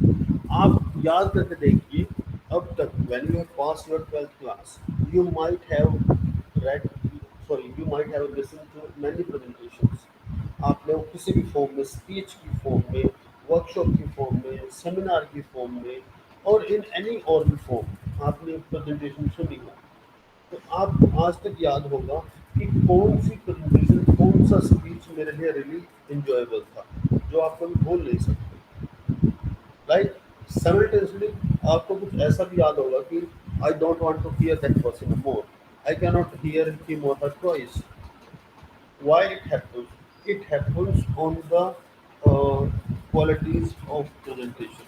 आप याद करके देखिए, अब तक when you have passed your 12th class, you might have read, sorry, you might have listened to many presentations। आपने वो किसी भी फॉर्म में, स्पीच की फॉर्म में, वर्कशॉप की फॉर्म में, सेमिनार की फॉर्म में, और इन एनी और भी फॉर्म आपने प्रेजेंटेशन सुनी हो। तो आपको आज तक याद होगा कि कौन सी प्रेजेंटेशन, कौन सा स्पीच मेरे लिए रियली इंजॉयबल था, जो आप कभी भूल नहीं सकते, राइट। साइमल्टेनियसली आपको कुछ ऐसा भी याद होगा कि I don't want to hear that person more, I can not hear him और her twice. Why it happens? It happens on the qualities of presentation।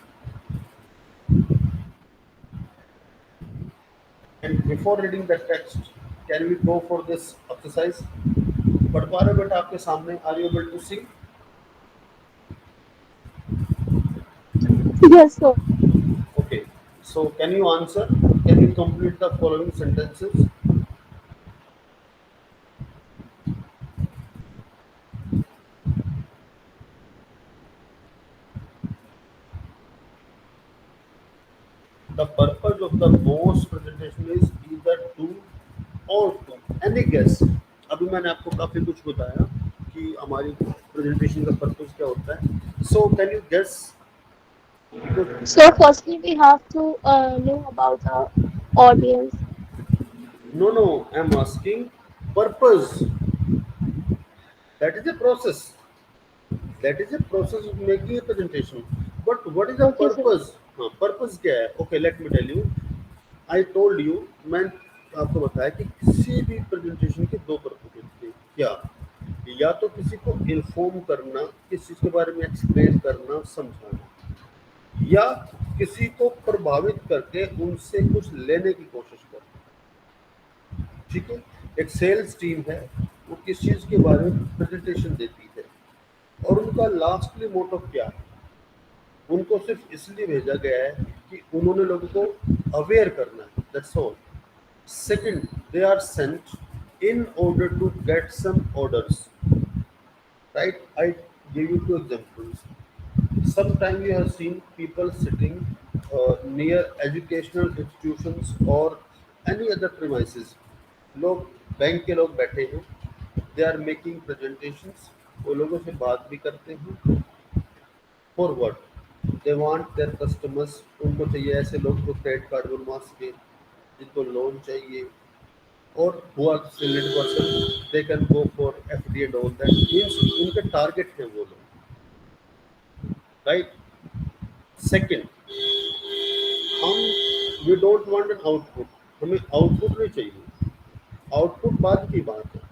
And before reading the text, can we go for this exercise? पढ़ पा रहे हो बेटा आपके सामने? Are you able to see? Yes, sir. Okay, so can you answer? Can you complete the following sentences? Any guess? अभी मैंने आपको काफ़ी कुछ बताया कि हमारी प्रेजेंटेशन का पर्पस क्या होता है, so can you guess? Because So firstly, we have to know about the audience. no, I'm asking purpose. That is a process. That is a process of making a presentation. But what is the Okay, sir. purpose? हाँ, purpose क्या है? Okay, let me tell you. I told you, मैं आपको बताया कि किसी भी presentation के दो पर्पज होते हैं। क्या? या तो किसी को इन्फॉर्म करना, किसी चीज के बारे में एक्सप्लेन करना, समझाना, या किसी को प्रभावित करके उनसे कुछ लेने की कोशिश करना। ठीक है? एक सेल्स टीम है, वो किस चीज के बारे में प्रेजेंटेशन देती है, और उनका लास्टली मोटिव क्या है? उनको सिर्फ इसलिए भेजा गया है कि उन्होंने लोगों को अवेयर करना है, that's all. Second, they are sent in order to get some orders, right? I give you two examples. Sometimes you have seen people sitting near educational institutions or any other premises. लोग, bank के लोग बैठे हैं, they are making presentations, वो लोगों से बात भी करते हैं। For what? They want their customers, उनको चाहिए ऐसे लोग जो क्रेडिट कार्ड बनवा सके, जिनको लोन चाहिए, और who are skilled person, they can go for FD and all that, means उनके टारगेट है वो लोग, राइट? सेकंड, हम we don't want an output, हमें आउटपुट नहीं चाहिए, आउटपुट बाद की बात है,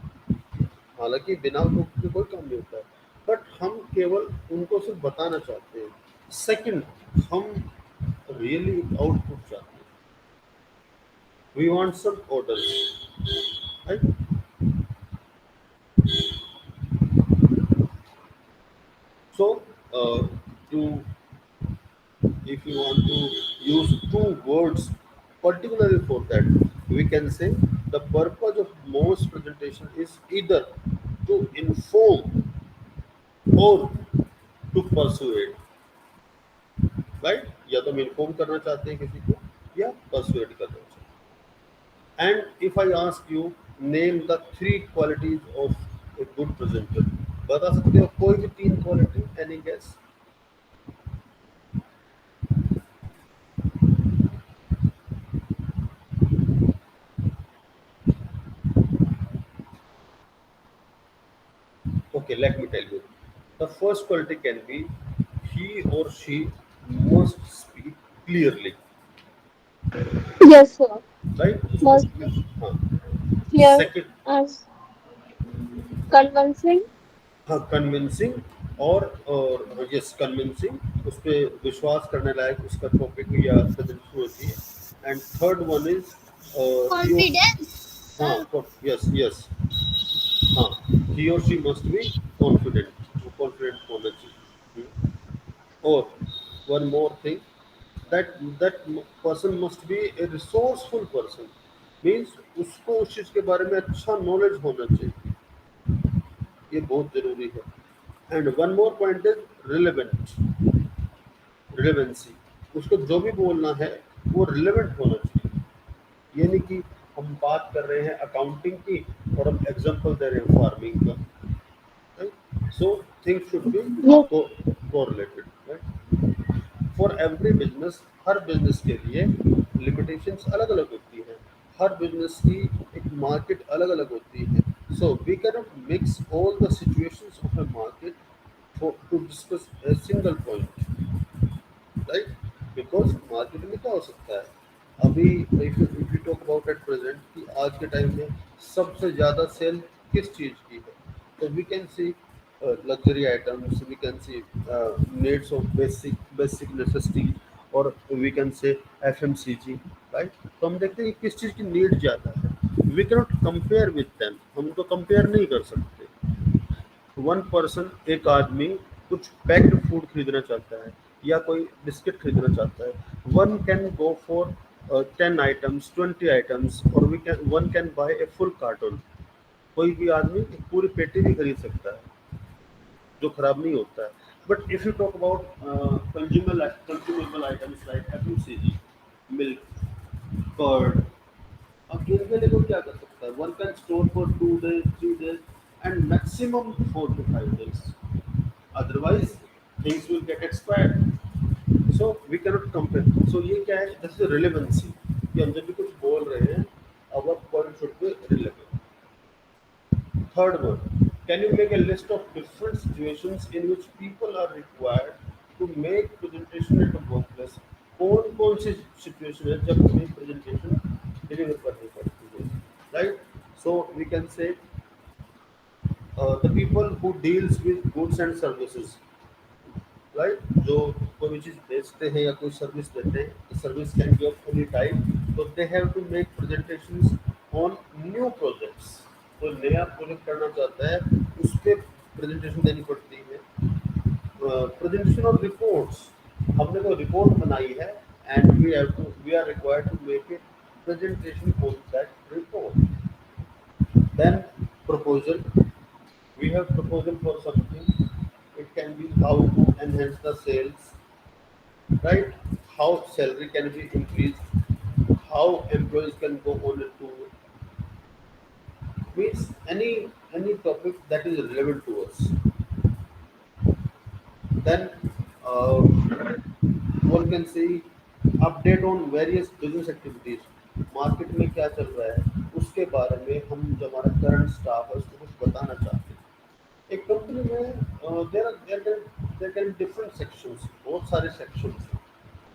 हालांकि बिना आउटपुट के कोई काम नहीं होता है, बट हम केवल उनको सिर्फ बताना चाहते हैं। सेकंड, हम रियली आउटपुट चाहते हैं, we want some orders, right? So, to if you want to use two words particularly for that, we can say the purpose of most presentation is either to inform or to persuade, right? या तो हम inform करना चाहते हैं किसी को, या persuade करना चाहते हैं। And if I ask you, name the three qualities of a good presenter, बता सकते हो कोई भी तीन quality? Any guess? Okay, let me tell you. The first quality can be he or she must speak clearly, Yes, sir. right? उसको Must be हाँ। clear Second, and convincing. हाँ, convincing, और यस कन्विंसिंग, उस पर विश्वास करने लायक उसका topic या प्रेजेंटेशन होती है। And third one is he, हाँ, यस यस, हाँ, ही और शी मस्ट बी कॉन्फिडेंट, वो कॉन्फिडेंट होना चाहिए। और one more thing, that that person must be a resourceful person, means उसको उस चीज के बारे में अच्छा नॉलेज होना चाहिए, ये बहुत जरूरी है। And one more point is relevant, relevancy, उसको जो भी बोलना है वो रिलेवेंट होना चाहिए। ये नहीं कि हम बात कर रहे हैं अकाउंटिंग की और हम एग्जांपल दे रहे हैं फार्मिंग का, right? So things should be Yes. Correlated, right? For every business, her business के लिए लिमिटेशंस अलग अलग होती हैं, हर बिजनेस की एक मार्केट अलग अलग होती है। So we can not mix all the situations of a market for to discuss a single point, right? Because market में क्या हो सकता है, अभी if you talk about at present कि आज के टाइम में सबसे ज़्यादा सेल किस चीज़ की है, तो we can see luxury items, we can see needs of basic necessity, और we can say FMCG, right? तो हम देखते हैं कि किस चीज़ की नीड ज़्यादा है, we cannot compare with them, हम तो कंपेयर नहीं कर सकते। वन पर्सन, एक आदमी कुछ पैक्ड फूड खरीदना चाहता है या कोई बिस्किट खरीदना चाहता है, one can go for 10 items, 20 items, और we can one can buy a full carton. कोई भी आदमी एक पूरी पेटी भी खरीद सकता है जो खराब नहीं होता है। But if you talk about consumable items like FMCG, milk, curd, अब इनके लिए को क्या कर सकते सकता है. One can store for 2 days, 3 days, and maximum 4 to 5 days. Otherwise, things will get expired. So we cannot compare. So ये क्या है? This is relevancy. कि हम जब भी कुछ बोल रहे हैं, our point should be relevant. Third one, can you make a list of different situations in which people are required to make presentation at a workplace? कौन सी सिचुएशन है जब हमें प्रेजेंटेशन डिलीवर करनी पड़ती है, right? So we can say the people who deals with goods and services, right? जो कोई भी चीज़ बेचते हैं या कोई सर्विस देते हैं, service can be of any type, तो they have to make presentations on new projects. कोई नया प्रोजेक्ट करना चाहता है, उस पर प्रेजेंटेशन देनी पड़ती है. प्रेजेंटेशन ऑफ रिपोर्ट्स, हमने कोई रिपोर्ट बनाई है and we are required to make a presentation on that report. Then proposal, we have proposal for something. It can be how to enhance the sales, right? How salary can be increased, how employees can go on a tour. Means any topic that is relevant to us. Then uh, one can see update on various business activities. Market में क्या चल रहा है उसके बारे में हम जो हमारा करंट स्टाफ है उसको कुछ बताना चाहते हैं. एक कंपनी में देयर कैन डिफरेंट सेक्शंस, बहुत सारे सेक्शंस.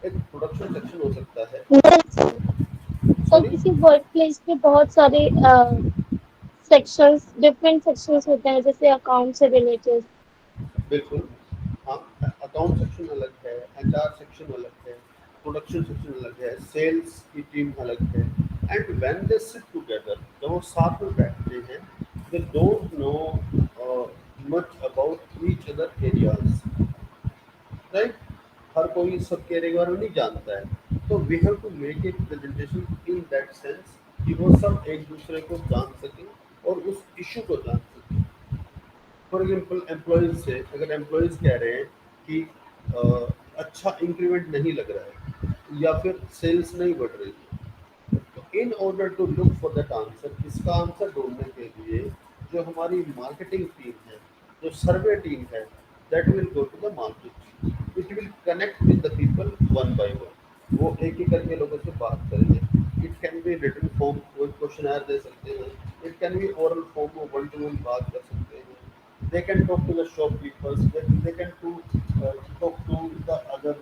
एक प्रोडक्शन सेक्शन हो सकता है. यस, और सॉरी. किसी वर्क प्लेस पे बहुत सारे सेक्शंस, डिफरेंट सेक्शंस होते हैं, जैसे अकाउंट से रिलेटेड. बिल्कुल. हाँ, अकाउंट सेक्शन अलग है, एचआर सेक्शन अलग है, प्रोडक्शन सेक्शन अलग है, सेल्स की टीम अलग है. And when they sit together, जब वो साथ में बैठते हैं, they don't know much about each other areas, right? हर कोई सबके एरिया के बारे में नहीं जानता है. तो we have to make a presentation in that sense कि वो सब एक दूसरे को जान सकें और उस इशू को जान सकें. फॉर एग्जाम्पल एम्प्लॉयज़ से, अगर एम्प्लॉयज़ कह रहे हैं कि अच्छा इंक्रीमेंट नहीं लग रहा है या फिर सेल्स नहीं बढ़ रही है, तो in order to look for that answer, इसका आंसर ढूंढने के लिए जो हमारी मार्केटिंग टीम है, जो सर्वे टीम है, that will go to the market. It will connect with the people one by one. वो एक एक करके लोगों से बात करेंगे. It can be written form, कोई क्वेश्चन दे सकते हैं. It can be oral form, वो वन टू वन बात कर सकते हैं. They can talk to the shopkeepers. They can talk to the other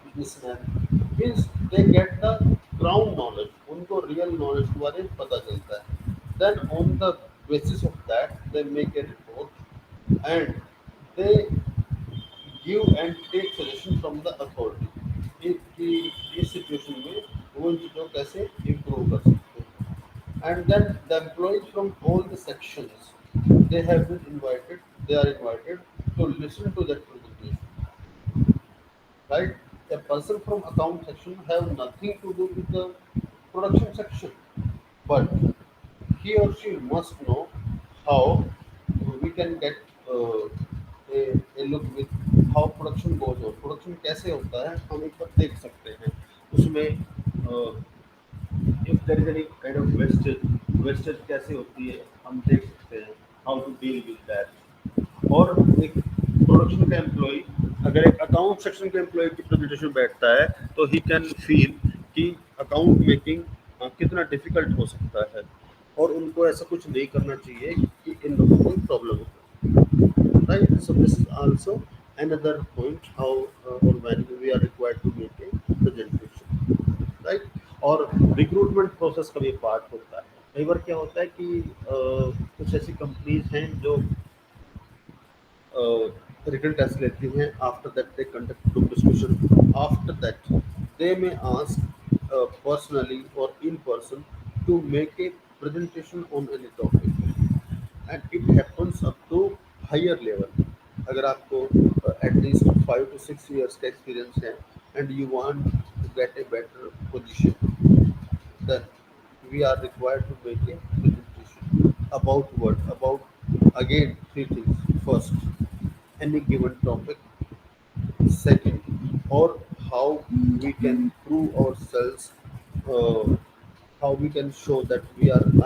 businessmen. Means they get the ground knowledge. उनको real knowledge के बारे में पता चलता है. Then on the basis of that, they make a report and they give and take suggestion from the authority. कि इस situation में वो इन चीज़ों को कैसे improve कर सकते हैं. And then the employees from all the sections, they have been invited, they are invited to listen to that presentation, right? A person from account section have nothing to do with the production section, but he or she must know how we can get a look with how production goes on. Production कैसे होता है हम एक बार देख सकते हैं. उसमें if there is any kind of wastage कैसे होती है हम देख सकते हैं. How to deal with that. और एक प्रोडक्शन का एम्प्लॉय अगर एक अकाउंट सेक्शन के एम्प्लॉय की प्रेजेंटेशन बैठता है तो ही कैन फील कि अकाउंट मेकिंग कितना डिफिकल्ट हो सकता है, और उनको ऐसा कुछ नहीं करना चाहिए कि इन लोगों को प्रॉब्लम हो, right? So this is also another point how or when we are required to make a presentation, right? और रिक्रूटमेंट प्रोसेस का भी पार्ट होता है. कई बार क्या होता है कि कुछ ऐसी कंपनीज हैं जो रिटन टेस्ट लेती हैं. After that they conduct group discussion. After that they may ask personally और in person to make a presentation on any topic, and it happens up to higher level. अगर आपको at least 5 to 6 years का experience है and you want to get a better position, then we are required to make a presentation about what? About again three things. First, any given topic. Second, or how we can prove ourselves uh, how we can show that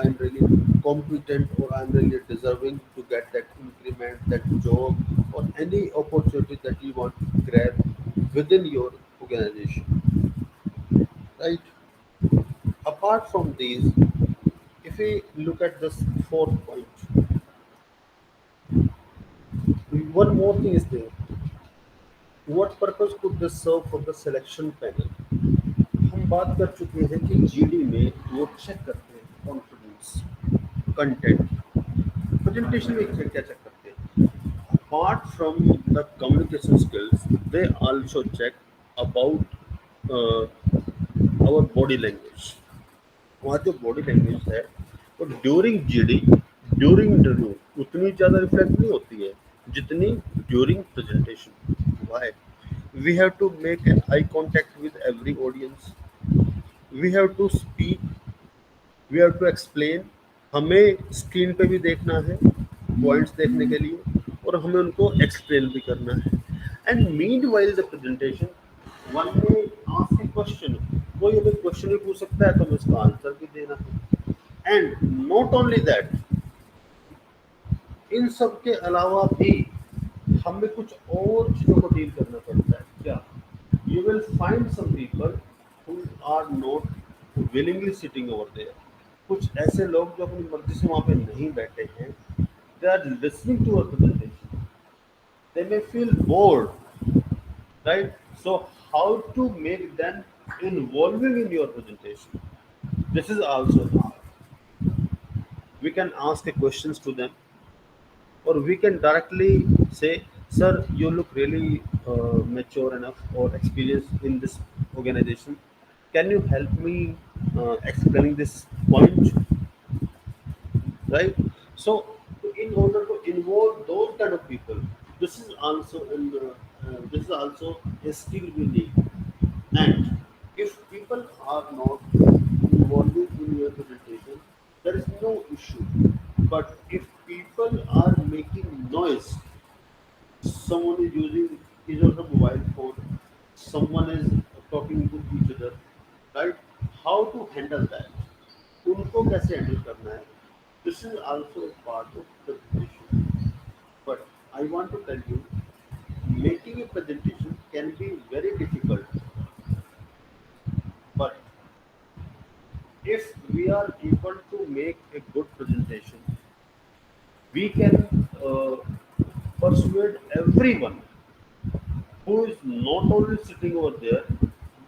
I'm really competent or I'm really deserving to get that increment, that job, or any opportunity that you want to grab within your organization, right? Apart from these, if we look at this fourth point, one more thing is there. What purpose could this serve for the selection panel? हम बात कर चुके हैं कि GD में वो check करते हैं कॉन्फिडेंस, कंटेंट, प्रेजेंटेशन में क्या चेक करते हैं? Apart from the communication skills, they also check about our body language. हमारी जो बॉडी लैंग्वेज है वो ड्यूरिंग जीडी, ड्यूरिंग इंटरव्यू उतनी ज़्यादा रिफ्लेक्ट नहीं होती है जितनी during presentation. Why? We have to make an eye contact with every audience, we have to speak, we have to explain. हमें स्क्रीन पे भी देखना है पॉइंट्स देखने के लिए, और हमें उनको एक्सप्लेन भी करना है। And mean while the presentation, one में आस्क ए क्वेश्चन, कोई अगर क्वेश्चन भी पूछ सकता है तो हमें उसका आंसर भी देना है। एंड नॉट ओनली दैट, इन सब के अलावा भी हमें कुछ और चीज़ों को डील करना पड़ता है। क्या? You will find some people who are not willingly sitting over there. कुछ ऐसे लोग जो अपनी मर्जी से वहाँ पे नहीं बैठे हैं, they are listening to our presentation, they may feel bored, right? So how to make them involving in your presentation? This is also an art. We can ask a questions to them, or we can directly say, "Sir, you look really mature enough or experienced in this organization. Can you help me explaining this point?" Right? So, in order to involve those kind of people, this is also a skill we need. And if people are not involving in your presentation, there is no issue. But if people are making noise, someone is using his or her mobile phone, someone is talking to each other, right? How to handle that? उनको कैसे handle करना है? This is also a part of the presentation. But I want to tell you, making a presentation can be very difficult. But if we are able to make a good presentation, we can persuade everyone who is not only sitting over there,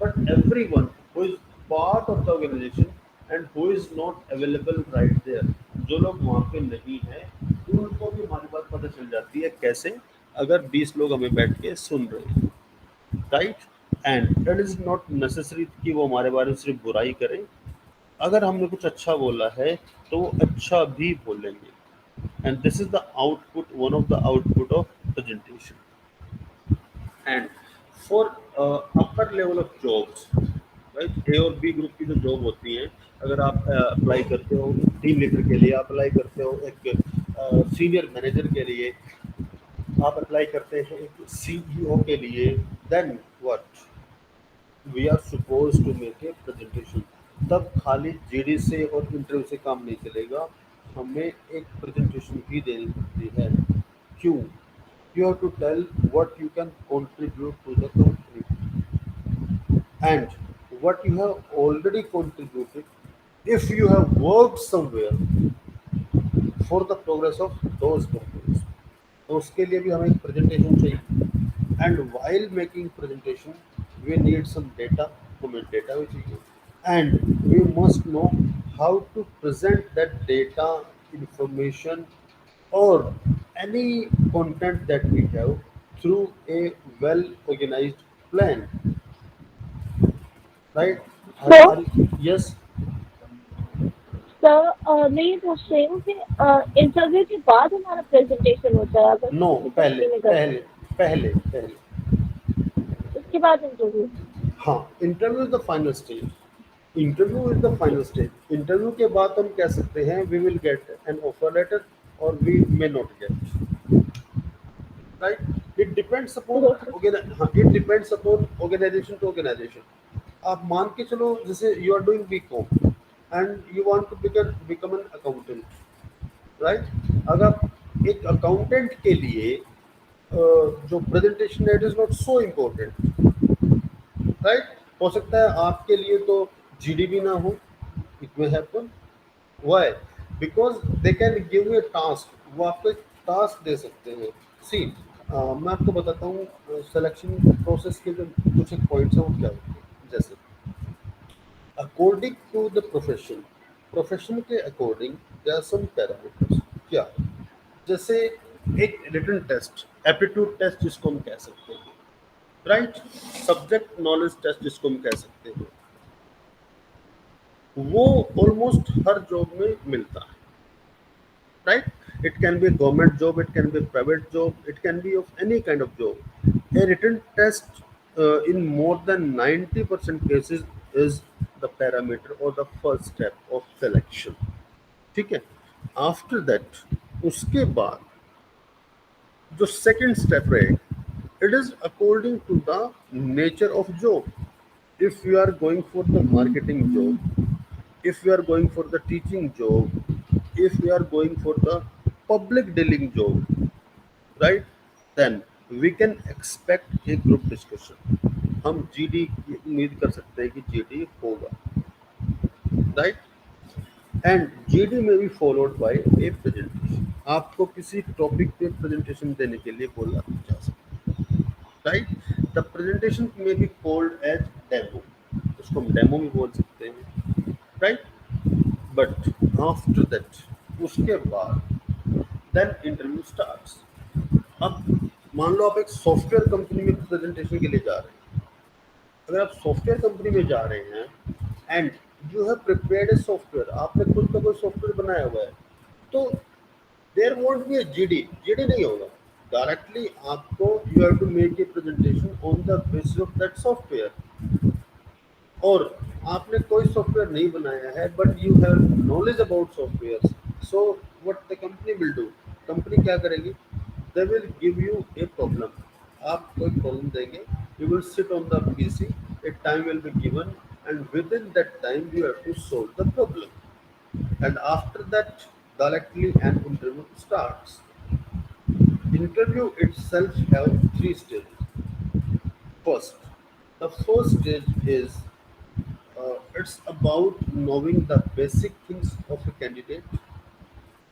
but everyone who is part of the organization and who is not available right there. जो लोग वहाँ पे नहीं हैं, उनको भी हमारी बात पता चल जाती है। कैसे? अगर 20 लोग हमें बैठ के सुन रहे हैं, right? And it is not necessary कि वो हमारे बारे में सिर्फ बुराई करें। अगर हमने कुछ अच्छा बोला है तो वो अच्छा भी बोलेंगे। And this is the output, one of the output of presentation. And for upper level of jobs, right, A और बी ग्रुप की जो जॉब होती है, अगर आप अप्लाई करते हो टीम लीडर के लिए, आप अप्लाई करते हो एक सीनियर मैनेजर के लिए, आप अप्लाई करते हैं एक सीईओ के लिए, then what? We are suppose to make a presentation. तब खाली जीडी से और इंटरव्यू से काम नहीं चलेगा, हमें एक प्रेजेंटेशन भी देनी पड़ती है। क्यों? You have to tell what you can contribute to the company and what you have already contributed if you have worked somewhere for the progress of those companies। तो उसके लिए भी हमें एक प्रेजेंटेशन चाहिए। And while making presentation we need some data, हमें data भी चाहिए। And we must know how to present that data, information, or any content that we have through a well organized plan, right? तो Yes? Sir मैं ये पूछ रही हूँ कि इंटरव्यू के बाद हमारा प्रेजेंटेशन होता है अगर नो, किसी पहले कंपनी में करते पहले हैं, पहले पहले। उसके बाद इंटरव्यू। हाँ, interview is the final stage. Interview is the final stage. Interview के बाद हम कह सकते हैं we will get an offer letter और we may not get, right? It depends upon हाँ, it depends upon organisation to organisation. आप मान के चलो, जैसे you are doing B com and you want to become an accountant, right? अगर एक accountant के लिए जो प्रेजेंटेशन है, it is not so important, right? हो सकता है आपके लिए तो जीडीपी ना हो, it may happen. Why? Because they can give you task, वो आपको एक टास्क दे सकते हैं। सी, मैं आपको बताता हूँ सिलेक्शन प्रोसेस के जो कुछ एक पॉइंट्स हैं वो क्या होते हैं। जैसे according to the profession, profession के according there are some parameters. क्या? जैसे एक रिटन टेस्ट, एप्टीट्यूड टेस्ट जिसको हम कह सकते हैं, राइट? सब्जेक्ट नॉलेज टेस्ट जिसको हम कह सकते हैं, वो ऑलमोस्ट हर जॉब में मिलता है, right? It can be a government job, it can be a private job, it can be of any kind of job. A written test in more than 90% cases is the parameter or the first step of selection, ठीक है? After that, उसके बाद जो second step रहेगा, it is according to the nature of job. If you are going for the marketing job, if you are going for the teaching job, if you are going for the public dealing job, right, then we can expect a group discussion। हम GD की उम्मीद कर सकते हैं कि GD होगा, right? And GD में be followed by A presentation. आपको किसी टॉपिक पे प्रेजेंटेशन देने के लिए बोला जा सकता है, राइट? द प्रेजेंटेशन में बी कॉल्ड एज डेमो, उसको हम डेमो भी बोल सकते हैं, राइट? बट आफ्टर दैट, उसके बाद देन इंटरव्यू स्टार्ट्स। अब मान लो आप एक सॉफ्टवेयर कंपनी में प्रेजेंटेशन के लिए जा रहे हैं। अगर आप सॉफ्टवेयर कंपनी में जा रहे हैं and you have prepared a software, आपने खुद का कोई सॉफ्टवेयर बनाया हुआ है, तो there won't be a GD, GD नहीं होगा। डायरेक्टली आपको you have to make a presentation on the basis of that software. और आपने कोई सॉफ्टवेयर नहीं बनाया है but you have knowledge about software, so what the company will do, company क्या करेगी? They will give you a problem. आप कोई प्रॉब्लम देंगे, you will sit on the PC, a time will be given, and within that time you have to solve the problem. And after that directly an interview starts। Interview itself have three stages. First, the first stage is it's about knowing the basic things of a candidate.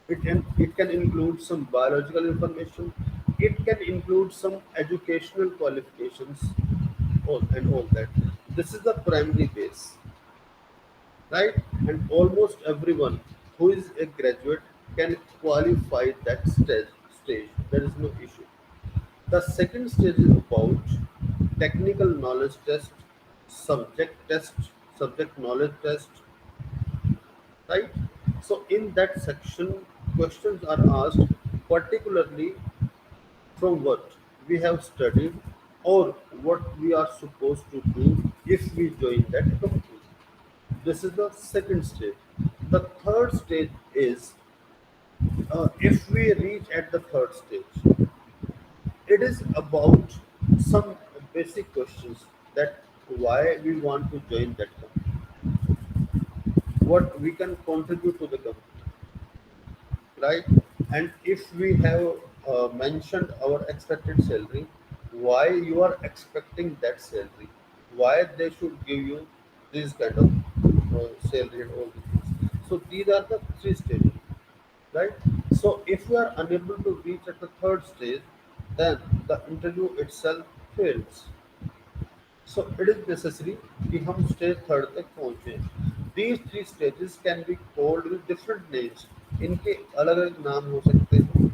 It can include some biological information. It can include some educational qualifications, all that. This is the primary base, right? And almost everyone who is a graduate can qualify that stage. There is no issue. The second stage is about technical knowledge test, subject test, subject knowledge test, right? So in that section, questions are asked particularly from what we have studied or what we are supposed to do if we join that company. This is the second stage. The third stage is, if we reach at the third stage, it is about some basic questions, that why we want to join that company, what we can contribute to the company, right? And if we have mentioned our expected salary, why you are expecting that salary, why they should give you this kind of salary and all the things. So these are the three stages, right? So if you are unable to reach at the third stage, then the interview itself fails। So it is necessary कि हम stage third तक पहुंचे। These three stages can be called with different names। इनके अलग अलग नाम हो सकते हैं।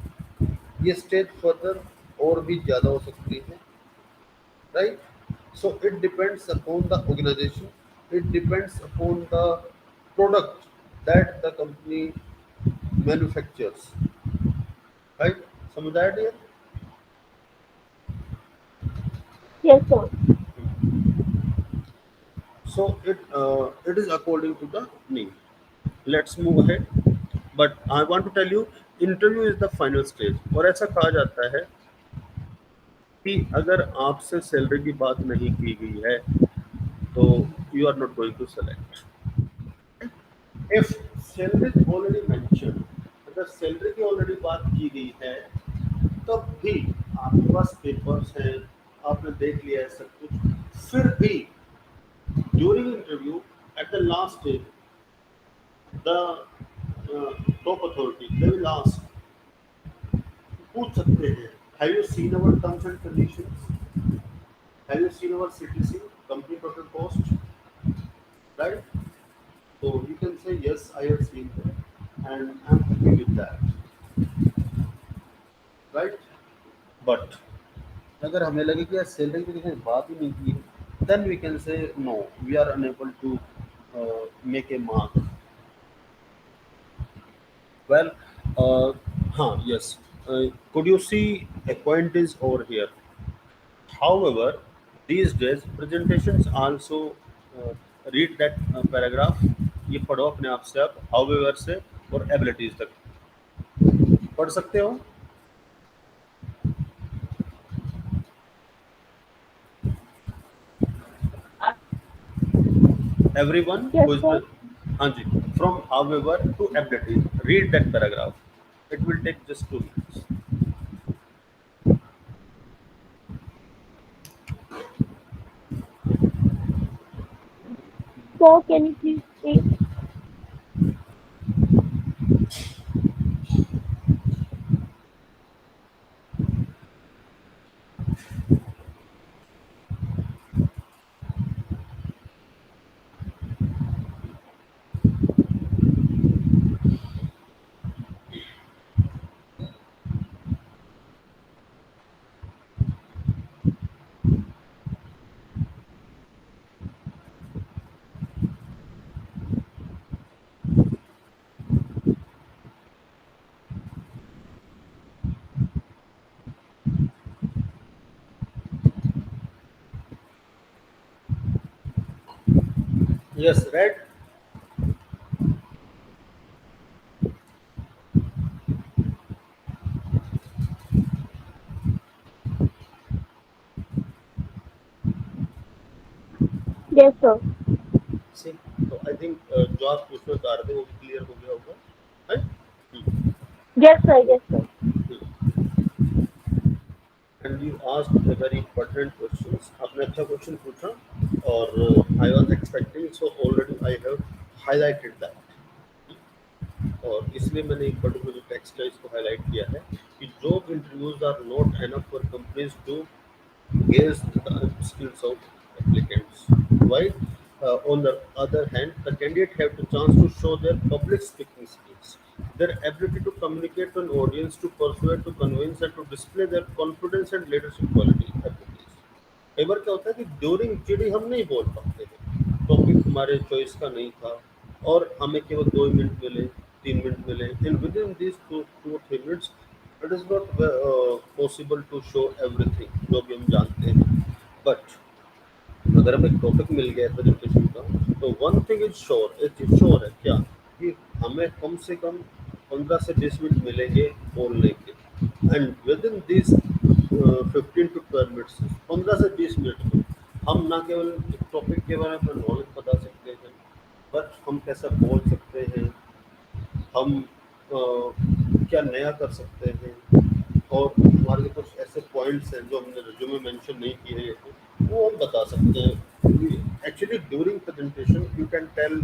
ये स्टेज फर्दर और भी ज़्यादा हो सकती है, right? So it depends upon the organization, it depends upon the product that the company manufactures, right? समझ आया dear? Yes, sir. So it is according to the need। Let's move ahead। But I want to tell you, interview is the final stage। और ऐसा कहा जाता है कि अगर आपसे सैलरी की बात नहीं की गई है तो you are not going to select. If salary already mention, अगर सैलरी की ऑलरेडी बात की गई है, तब भी आपके पास पेपर्स हैं, आपने देख लिया है सब कुछ, फिर भी during interview at the last day the top authority, they will ask, पूछ सकते हैं, have you seen our terms and conditions, have you seen our CTC, company total cost, right? So you can say yes, I have seen that and I'm happy with that, right? But अगर हमें लगे कि यार salary की किसी ने बात ही नहीं की है, then we can say no, we are unable to make a mark. Well, yes. Could you see a point is over here? However, these days presentations also read that paragraph. ये पढ़ो अपने आप से आप however से और abilities तक पढ़ सकते हो. Everyone Yes, who is sir. हाँ जी, from however to abilities, read that paragraph. It will take just 2 minutes. So can you please speak? Yes, read. Yes, sir. See, तो I think जो आप पूछना चाह रहे थे वो भी क्लियर हो गया होगा, है? हम्म, Yes, sir. Yes, sir. Hmm. And you asked a very pertinent questions. आपने अच्छा क्वेश्चन पूछा और I was expecting, so already I have highlighted that. और इसलिए मैंने एक पर्टिकुलर टेक्स्ट है इसको हाईलाइट किया है कि job interviews are not enough for companies to gauge the skills of applicants. While on the other hand, the candidate have the chance to show their public speaking skills, their ability to communicate to an audience, to persuade, to convince, and to display their confidence and leadership quality abilities. कई बार क्या होता है कि during GD हम नहीं बोल पाते थे, टॉपिक हमारे चॉइस का नहीं था और हमें केवल 2 मिनट मिले, 3 मिनट मिले, and within this 2 or 3 minutes it is not possible to show everything जो भी हम जानते हैं. बट अगर हमें एक टॉपिक मिल गया प्रेजेंटेशन का, तो वन थिंग इज श्योर, एक चीज श्योर है क्या, कि हमें कम से कम 15 से 20 मिनट मिलेंगे बोलने के, and within this 15 to 12 minutes, 15 से 20 मिनट में हम ना केवल एक टॉपिक के बारे में नॉलेज बता सकते हैं, बट हम कैसा बोल सकते हैं, हम क्या नया कर सकते हैं, और हमारे कुछ ऐसे पॉइंट्स हैं जो हमने रिज्यूमे मेंशन नहीं किए हैं, वो हम बता सकते हैं. Actually during presentation you can tell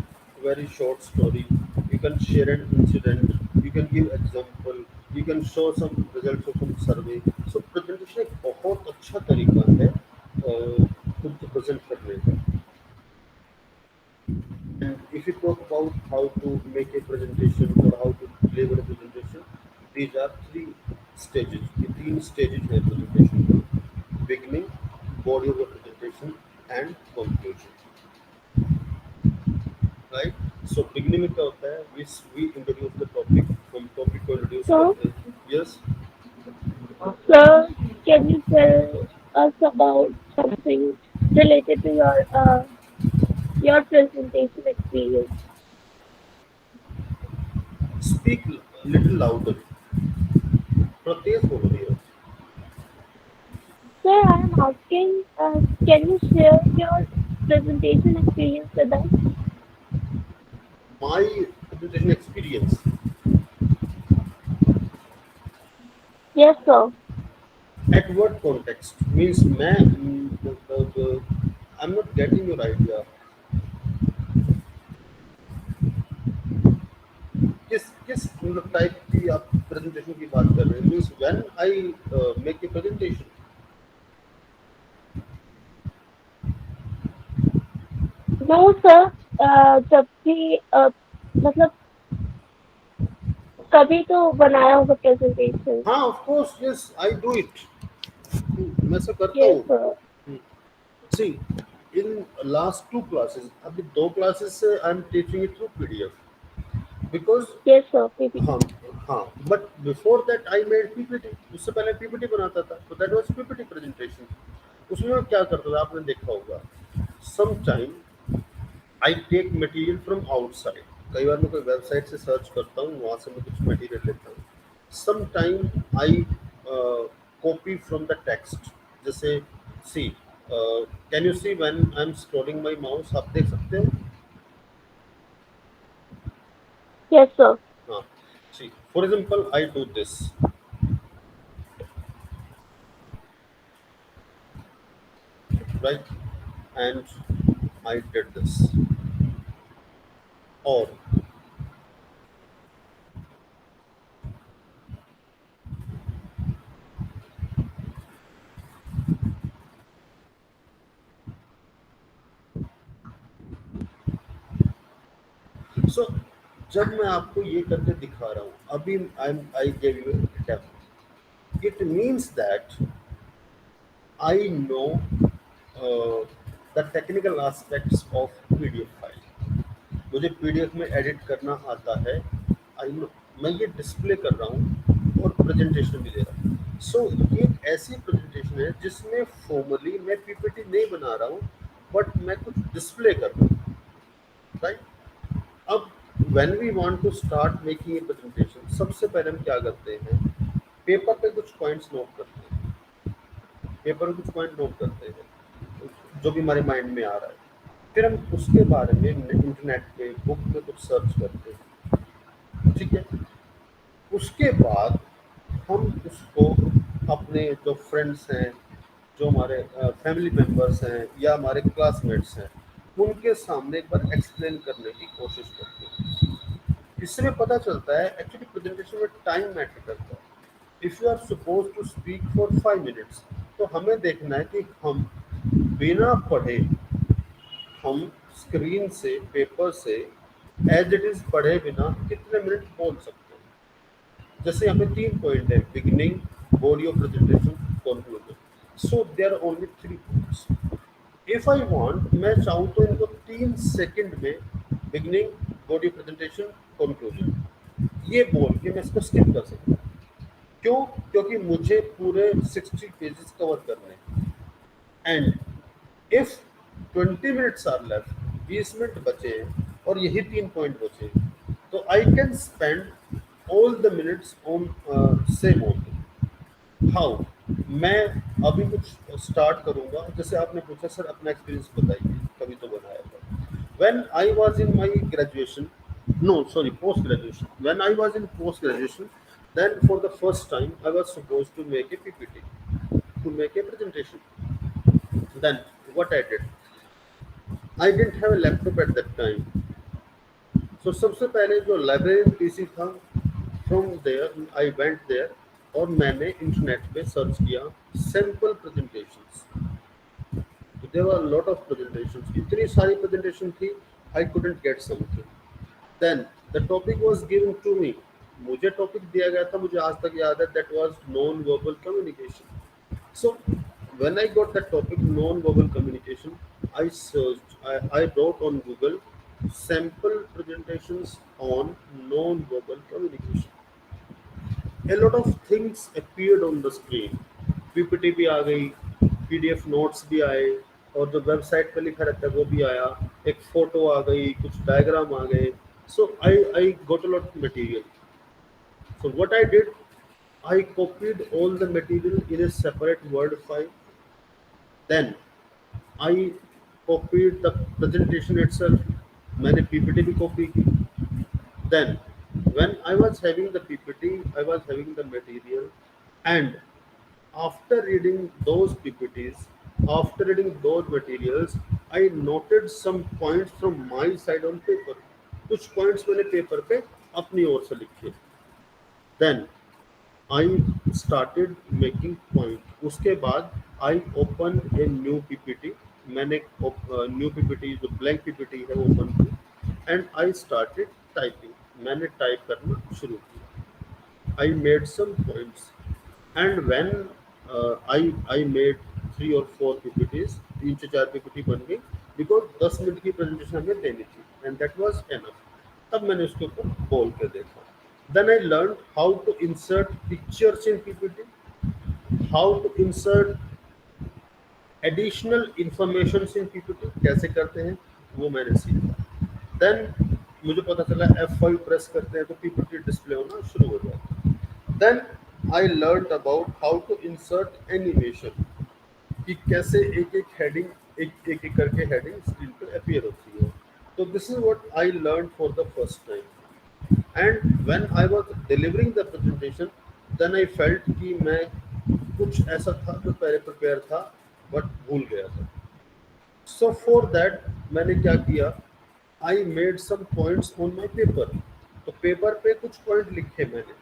very short story, you can share an incident, you can give example, you can show some results of some survey. So presentation एक बहुत अच्छा तरीका है खुद को प्रेजेंट करने का. And if you talk about how to make a presentation or how to deliver a presentation, these are three stages. The three stages है presentation का. Beginning, body of the presentation, and conclusion. Right? So beginning में क्या होता है? We introduce the topic. हम topic को introduce So, करते हैं. Yes. sir, can you tell us about something related to your presentation experience? Speak little louder. थोड़ा तेज बोलो भैया. Sir, I am asking, can you share your presentation experience with us? my presentation experience. Yes, sir. At what context? Means मैं I'm not getting your idea. किस किस मतलब type की आप presentation की बात कर रहे हैं? Means when I make a presentation. No sir, जब भी मतलब कभी तो बनाया होगा प्रेजेंटेशन। हाँ, of course, yes I do it. मैं ऐसा करता यस हूँ. Sir. See, in last two classes, अभी दो क्लासेस से I am teaching it through PDF because. Yes sir, PPT. हाँ. हाँ, but before that I made PPT. उससे पहले पीपीटी बनाता था, तो दैट वाज पीपीटी प्रेजेंटेशन. उसमें मैं क्या करता था आपने देखा होगा. Some time I take material from outside. कई बार मैं कोई वेबसाइट से सर्च करता हूँ, वहाँ से मैं कुछ मटेरियल लेता हूँ. Some time I copy from the text. जैसे see, can you see when I am scrolling my mouse, आप देख सकते हो. Yes sir. हाँ. See, for example I do this, right, and I did this. Or so, जब मैं आपको ये करके दिखा रहा हूँ अभी, I gave you demo. It means that I know the technical aspects of PDF file. मुझे पीडीएफ में एडिट करना आता है. I know. मैं ये डिस्प्ले कर रहा हूँ और प्रेजेंटेशन भी दे रहा हूँ. सो ये एक ऐसी प्रेजेंटेशन है जिसमें फॉर्मली मैं पीपीटी नहीं बना रहा हूँ, बट मैं कुछ डिस्प्ले कर रहा हूँ. राइट. अब when we want to start making a presentation, सबसे पहले हम क्या करते हैं, पेपर पे कुछ पॉइंट्स नोट करते हैं. पेपर पे कुछ पॉइंट नोट करते हैं जो भी हमारे माइंड में आ रहा है. फिर हम उसके बारे में इंटरनेट पे बुक में कुछ सर्च करते हैं. ठीक है. उसके बाद हम उसको अपने जो फ्रेंड्स हैं, जो हमारे फैमिली मेम्बर्स हैं या हमारे क्लासमेट्स हैं, उनके सामने एक बार एक्सप्लेन करने की कोशिश करते हैं. इससे पता चलता है एक्चुअली प्रेजेंटेशन में टाइम मैटर करता है. If you are suppose to speak for 5 minutes, तो हमें देखना है कि हम बिना पढ़े, हम स्क्रीन से, पेपर से, एज इट इज़ पढ़े बिना कितने मिनट बोल सकते हैं. जैसे यहाँ पे 3 पॉइंट है: beginning, body of presentation, conclusion. So there are only 3 points. If I want, मैं चाहूँ तो इनको 3 सेकंड में, beginning, body of presentation, conclusion, ये बोल के मैं इसको स्किप कर सकता हूँ. क्यों? क्योंकि मुझे पूरे 60 पेजेस कवर करने हैं. And if 20 minutes are left, 20 minute बचे हैं और यही 3 पॉइंट बचे हैं, तो I can spend all the minutes on same only. How? मैं अभी कुछ स्टार्ट करूंगा. जैसे आपने पूछा सर अपना एक्सपीरियंस बताइए, कभी तो बनाया था. When I was in my graduation, no sorry, post graduation, when I was in post graduation, then for the first time I was supposed to make a ppt, to make a presentation. Then what I did, I didn't have a laptop at that time. So सबसे पहले जो library PC था, from there I went there, और मैंने internet पे search किया sample presentations. तो there were lot of presentations, इतनी सारी प्रेजेंटेशन थी, I couldn't get something. Then the topic was given to me. मुझे टॉपिक दिया गया था, मुझे आज तक याद है, that was non verbal communication. So when I got that topic, non-verbal communication, I searched, I wrote on Google sample presentations on non-verbal communication. A lot of things appeared on the screen. PPT भी आ गई, PDF notes भी आए, और जो website पे लिखा रहता है वो भी आया. एक फोटो आ गई, कुछ डायग्राम आ गए. So I got a lot of material. So what I did, I copied all the material in a separate Word file. Then I copied the presentation itself. मैंने पीपीटी भी कॉपी की. Then, when I was having the PPT, I was having the material, and after reading those PPTs, after reading those materials, I noted some points from my side on paper. कुछ points मैंने paper पे अपनी ओर से लिखे. Then I started making point. उसके बाद I opened a new PPT. मैंने new PPT जो ब्लैंक पीपीटी है ओपन की एंड आई स्टार्टेड टाइपिंग. मैंने टाइप करना शुरू किया. I made some points, and when I made 3 or 4 PPTs, 3 से 4 PPT बन गई because 10 मिनट की प्रेजेंटेशन हमें देनी थी and that was enough. तब मैंने उसके ऊपर बोल के देखा. Then I learned how to insert pictures in PPT, how to insert additional information in PPT कैसे करते हैं वो मैंने सीखा. देन मुझे पता चला F5 प्रेस करते हैं तो पीपीटी डिस्प्ले होना शुरू हो जाता है. Then I learn about how to insert animation कि कैसे एक एक हेडिंग एक एक करके हेडिंग स्क्रीन पर अपीयर होती है. तो this is what I learn for the first time. And when I was delivering the presentation then I felt कि मैं कुछ ऐसा था जो पहले प्रिपेयर था बट भूल गया था. सो फॉर दैट मैंने क्या किया, I made some points on my paper. तो पेपर पे कुछ पॉइंट लिखे मैंने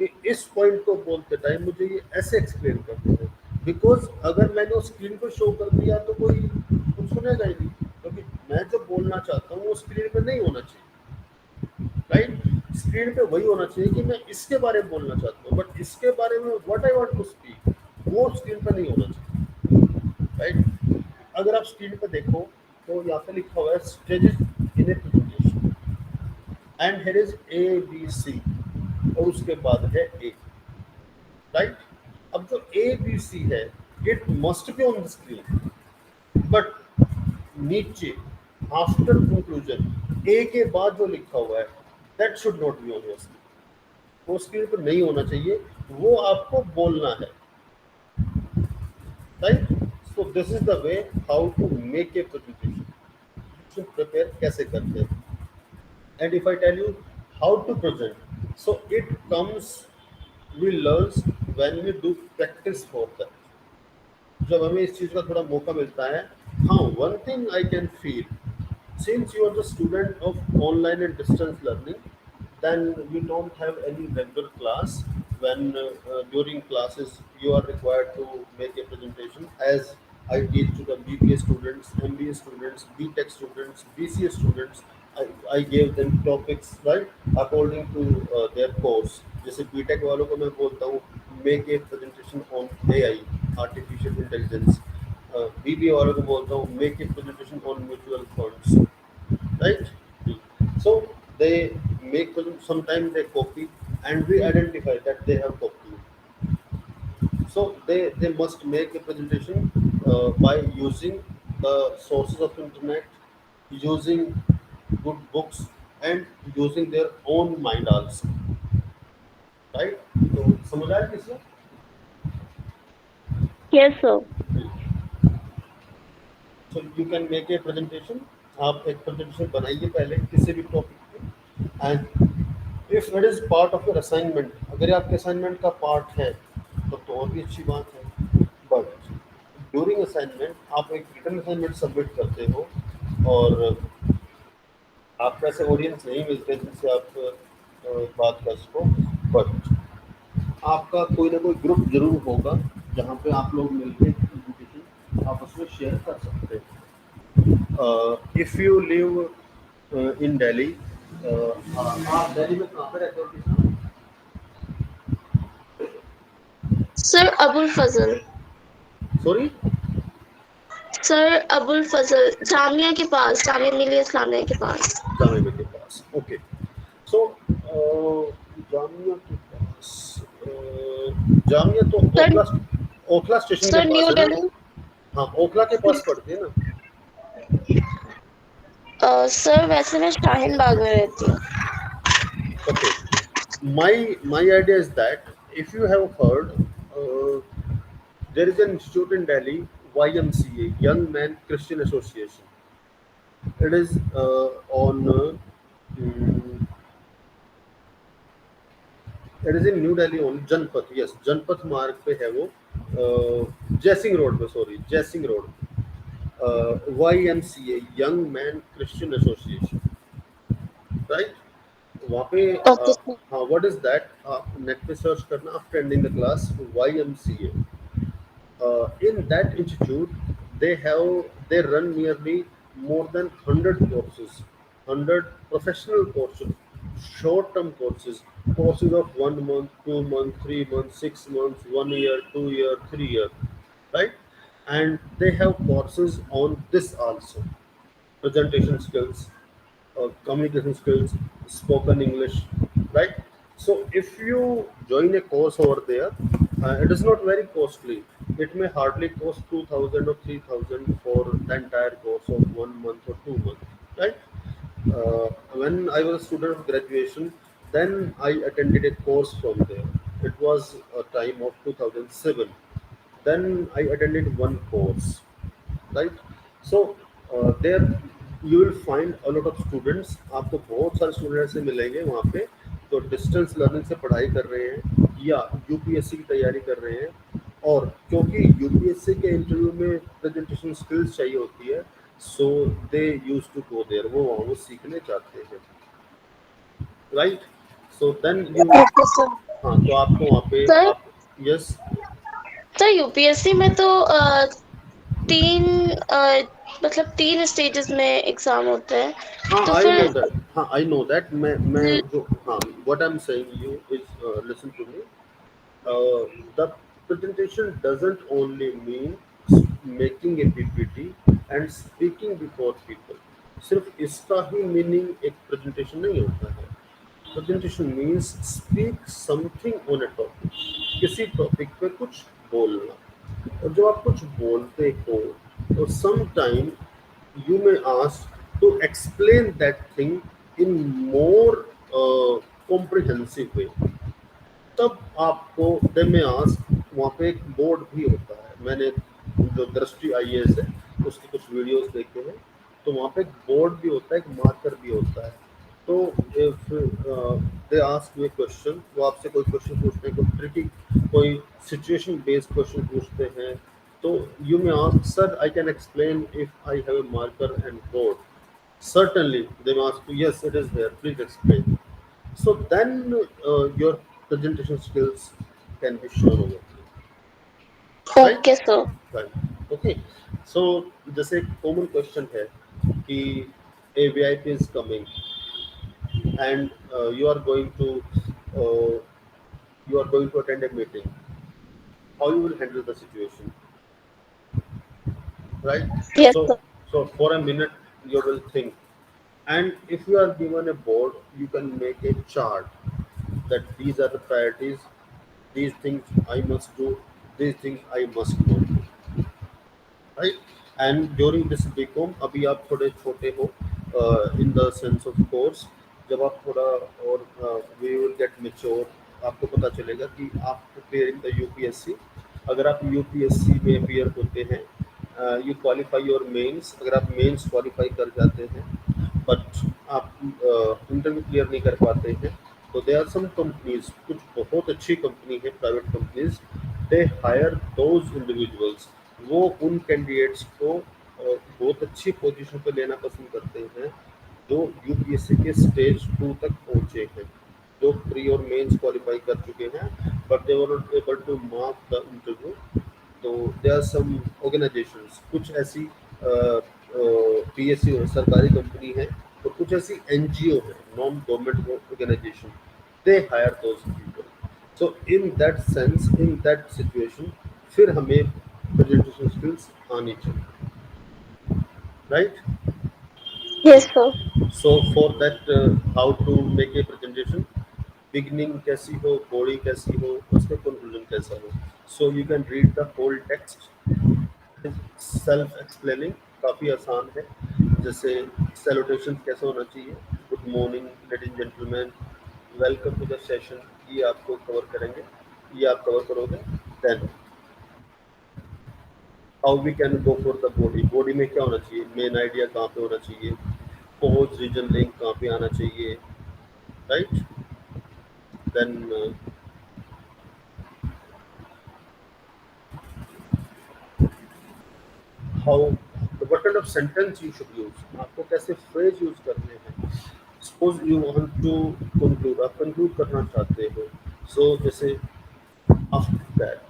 कि इस पॉइंट को बोलते टाइम मुझे ये ऐसे एक्सप्लेन करते हैं. बिकॉज अगर मैंने उस स्क्रीन पर शो कर दिया तो कोई कुछ सुनेगा ही नहीं, क्योंकि मैं जो बोलना चाहता हूँ वो स्क्रीन पे नहीं होना चाहिए. राइट, स्क्रीन पे वही होना चाहिए कि मैं इसके बारे में बोलना चाहता हूँ बट इसके बारे में what I want to speak वो स्क्रीन पे नहीं होना चाहिए. राइट, अगर आप स्क्रीन पे देखो तो यहाँ पे लिखा हुआ है stages in a presentation and here is A B C और उसके बाद है ए. राइट, अब जो ए बी सी है it must be on the screen but नीचे आफ्टर कंक्लूजन ए के बाद जो लिखा हुआ है that should not be on your screen. वो स्क्रीन पर नहीं होना चाहिए, वो आपको बोलना है. Right, so this is the way how to make a presentation. Prepare कैसे करते हैं. And if I tell you how to present, so it comes we learns when we do practice for that. जब हमें इस चीज़ का थोड़ा मौका मिलता है. हाँ, one thing I can feel, since you are the student of online and distance learning, then you don't have any regular class. When during classes you are required to make a presentation, as I teach to the BBA students, MBA students, BTech students, BCA students. I gave them topics right according to their course. जैसे BTech वालों को मैं बोलता हूँ make a presentation on AI, artificial intelligence. BBA वालों को बोलता हूँ make a presentation on mutual funds. Right, so they make sometimes they copy and we identify that they have copied. So they must make a presentation by using the sources of internet, using good books and using their own mind also. Right, so समझ आया किसी. Yes, sir. So you can make a presentation. आप एक presentation बनाइए पहले किसी भी topic पे and if it is part of your assignment, अगर ये आपके असाइनमेंट का पार्ट है तो और भी अच्छी बात है. बट ड्यूरिंग असाइनमेंट आप एक रिटन असाइनमेंट सबमिट करते हो और आपको ऐसे ऑडियंस नहीं मिलते जिनसे आप बात कर सको. बट आपका कोई ना कोई ग्रुप जरूर होगा जहाँ पे आप लोग मिलकर प्रेजेंटेशन आप उसमें शेयर कर सकते हैं. If you live in Delhi, आप दिल्ली में कहाँ पे रहते हो किसान. Sir Abul Fazal. Sorry, sir Abul Fazal, Jamia के पास, जामिया मिलिया इस्लामिया के पास. जामिया के पास. ओके, सो जामिया के पास जामिया तो सर ओखला स्टेशन के सर पास न्यू है ना. दिल्ली. हाँ, ओखला के पास पड़ती है ना. सर वैसे मैं शाहीन बाग में रहती हूँ. Okay, my idea is that if you have heard, uh, there is an institute in Delhi, YMCA, Young Men Christian Association. It is on it is in New Delhi only, Janpath, yes Janpath Marg पे है वो, Jaisingh road पे, sorry Jaisingh road, YMCA young man Christian association, right. वहाँ पे okay sir. हाँ, what is that, आप net पे search करना after ending the class, YMCA. In that institute, they run nearly more than 100 courses, 100 professional courses, short-term courses, courses of 1 month, 2 month, 3 months, 6 months, 1 year, 2 year, 3 year, right? And they have courses on this also: presentation skills, communication skills, spoken English, right? So if you join a course over there, it is not very costly. It may hardly cost 2,000 or 3,000 for the entire course of 1 month or 2 months, right? When I was a student of graduation, then I attended a course from there. It was a time of 2007. Then I attended one course, right? So there you will find a lot of students, आपको बहुत सारे student से मिलेंगे वहाँ पे, जो distance learning से पढ़ाई कर रहे हैं या यूपीएससी की तैयारी कर रहे हैं, और क्योंकि यूपीएससी के इंटरव्यू में प्रेजेंटेशन स्किल्स चाहिए होती है, so they use to go there, वो वहाँ वो सीखने जाते हैं, right. So then you, okay sir. हाँ तो आपको वहाँ पे सर, आप, यस, सर यूपीएससी में तो तीन मतलब तीन स्टेजेस में एग्जाम होते हैं, हाँ तो आई नो फिर दैट, हाँ आई नो दैट, मैं जो, हाँ what I am saying you is, listen to me, the presentation doesn't only mean making a PPT and speaking before people. सिर्फ इसका ही मीनिंग एक प्रेजेंटेशन नहीं होता है। Presentation means speak something on A topic, किसी टॉपिक पे कुछ बोलना, और जब आप कुछ बोलते हो तो some time you may ask to explain that thing in more comprehensive way, तब आपको दे में आस, वहाँ पे एक बोर्ड भी होता है, मैंने जो दृष्टि IAS है उसकी कुछ वीडियोस देखे हैं, तो वहाँ पे एक बोर्ड भी होता है, एक मार्कर भी होता है। तो if they ask you question, वो आपसे कोई क्वेश्चन पूछते हैं, कोई ट्रिकी, कोई सिचुएशन बेस्ड क्वेश्चन पूछते हैं, तो you may ask sir I can explain if I have a marker and board, certainly they may ask you, yes it is there, please explain. So then your presentation skills can be shown over here, right? Okay sir. Right. Okay. So जैसे एक common question है कि a VIP is coming and uh, you are going to attend a meeting. How you will handle the situation, right? Yes So sir. so for a minute you will think, and if you are given a board, you can make a chart that these are the priorities, these things I must do, these things I must not do, right? And during this BCom, अभी आप थोड़े छोटे हो, in the sense of course, जब आप थोड़ा और we will get mature, आपको पता चलेगा कि आप preparing the UPSC, अगर आप UPSC में appear होते हैं, you qualify your mains, अगर आप mains qualify कर जाते हैं, बट आप इंटरव्यू क्लियर नहीं कर पाते हैं, तो दे आर सम कंपनीज, कुछ बहुत अच्छी कंपनी है, private companies, they hire those individuals, वो उन कैंडिडेट्स को बहुत अच्छी पोजीशन पे लेना पसंद करते हैं जो यूपीएससी के स्टेज 2 तक पहुंचे हैं, जो प्री और मेंस क्वालिफाई कर चुके हैं, but they were not able to mark the interview. तो दे आर सम ऑर्गेनाइजेशंस, कुछ ऐसी PSU सरकारी कंपनी है, और कुछ ऐसी NGO है, non government organisation, they hire those people. So in that sense, in that situation, फिर हमें प्रेजेंटेशन स्किल्स आनी चाहिए, right. Yes sir. So for that, how to make a presentation, beginning कैसी हो, बॉडी कैसी हो, उसका कंक्लूजन कैसा हो, so you can read the whole text, self explaining, काफ़ी आसान है। जैसे सैल्यूटेशन कैसे होना चाहिए, good morning ladies gentleman, welcome to the session, ये आपको कवर करेंगे, ये आप कवर करोगे। Then how we can go for the body, body में क्या होना चाहिए, मेन आइडिया कहाँ पे होना चाहिए, पोज रीजन लिंक कहाँ पे आना चाहिए, right. Then how what kind of sentence you should use, आपको कैसे phrase use करने हैं. Suppose you want to conclude, आप conclude करना चाहते हो, so जैसे आफ्टर दैट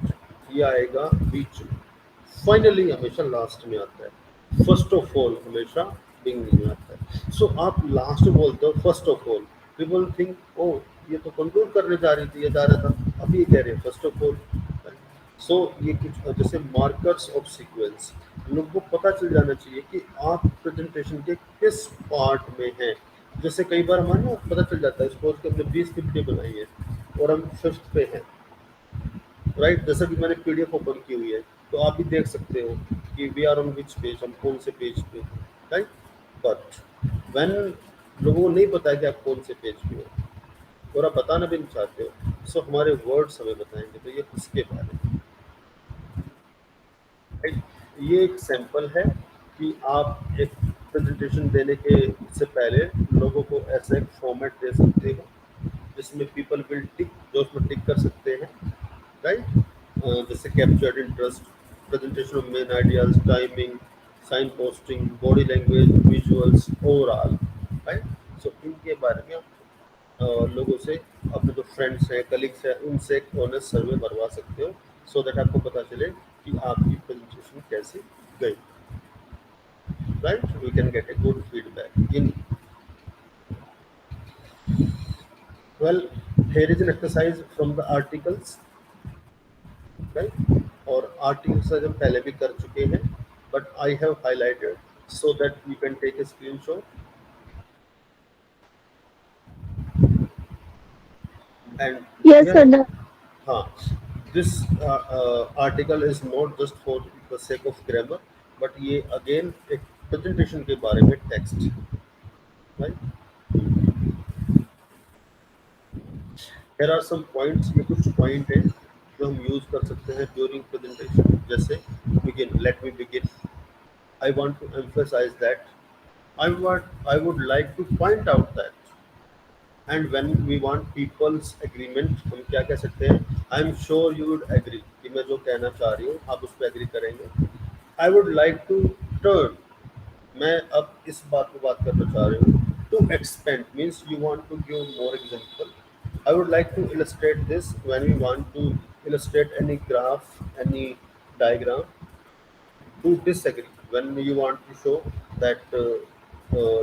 ये आएगा बीच में, फाइनली हमेशा लास्ट में आता है, फर्स्ट ऑफ ऑल हमेशा बिगिनिंग में आता है. सो आप लास्ट में बोलते हो first of all, people think oh ये तो कंक्लूड करने जा रही थी, ये जा रहा था, अब ये कह रहे हैं फर्स्ट ऑफ ऑल. सो ये कुछ जैसे मार्कर्स ऑफ सीक्वेंस, लोगों को पता चल जाना चाहिए कि आप प्रेजेंटेशन के किस पार्ट में हैं. जैसे कई बार हमारे ना पता चल जाता है, सपोज कि हमने 20 50 बनाई है और हम फिफ्थ पे हैं, राइट. जैसे कि मैंने पीडीएफ ओपन की हुई है, तो आप भी देख सकते हो कि we are on which page, हम कौन से पेज पे, राइट. बट व्हेन लोगों को नहीं पता है कि आप कौन से पेज पे हो और आप बताना भी नहीं चाहते हो, सो हमारे वर्ड्स हमें बताएंगे, तो ये उसके बारे में, राइट. ये एक सैंपल है कि आप एक प्रेजेंटेशन देने के से पहले लोगों को ऐसा एक फॉर्मेट दे सकते हो जिसमें पीपल विल टिक, जो उसमें टिक कर सकते हैं, राइट. जैसे captured interest, presentation of main ideas, timing, sign posting, body language, visuals, overall, right. So इनके बारे में आप लोगों से, अपने जो फ्रेंड्स हैं, कलीग्स हैं, उनसे एक ऑनेस्ट सर्वे भरवा सकते हो, सो दैट आपको पता चले कि आपकी प्रेजेंटेशन कैसी गई, right. We can get a good feedback in. Well, here is an exercise from the articles, right. और आर्टिकल्स हम पहले भी कर चुके हैं, but I have highlighted so that you can take a screenshot. And Yes, here, sir. हाँ, this article is not just for the sake of grammar, but ये again एक प्रेजेंटेशन के बारे में text, right. Here are some points, ये कुछ point हैं जो हम यूज कर सकते हैं ड्यूरिंग प्रेजेंटेशन. जैसे begin, let me begin, I want to emphasize that, I would like to point out that. And when we want people's agreement, हम क्या कह सकते हैं, I am sure you would agree, कि मैं जो कहना चाह रही हूँ आप उस पर एग्री करेंगे. I would like to turn, मैं अब इस बात पे बात करना चाह रही हूँ. To expand means you want to give more example. I would like to illustrate this, when we want to illustrate any graph, any diagram. To disagree, when you want to show that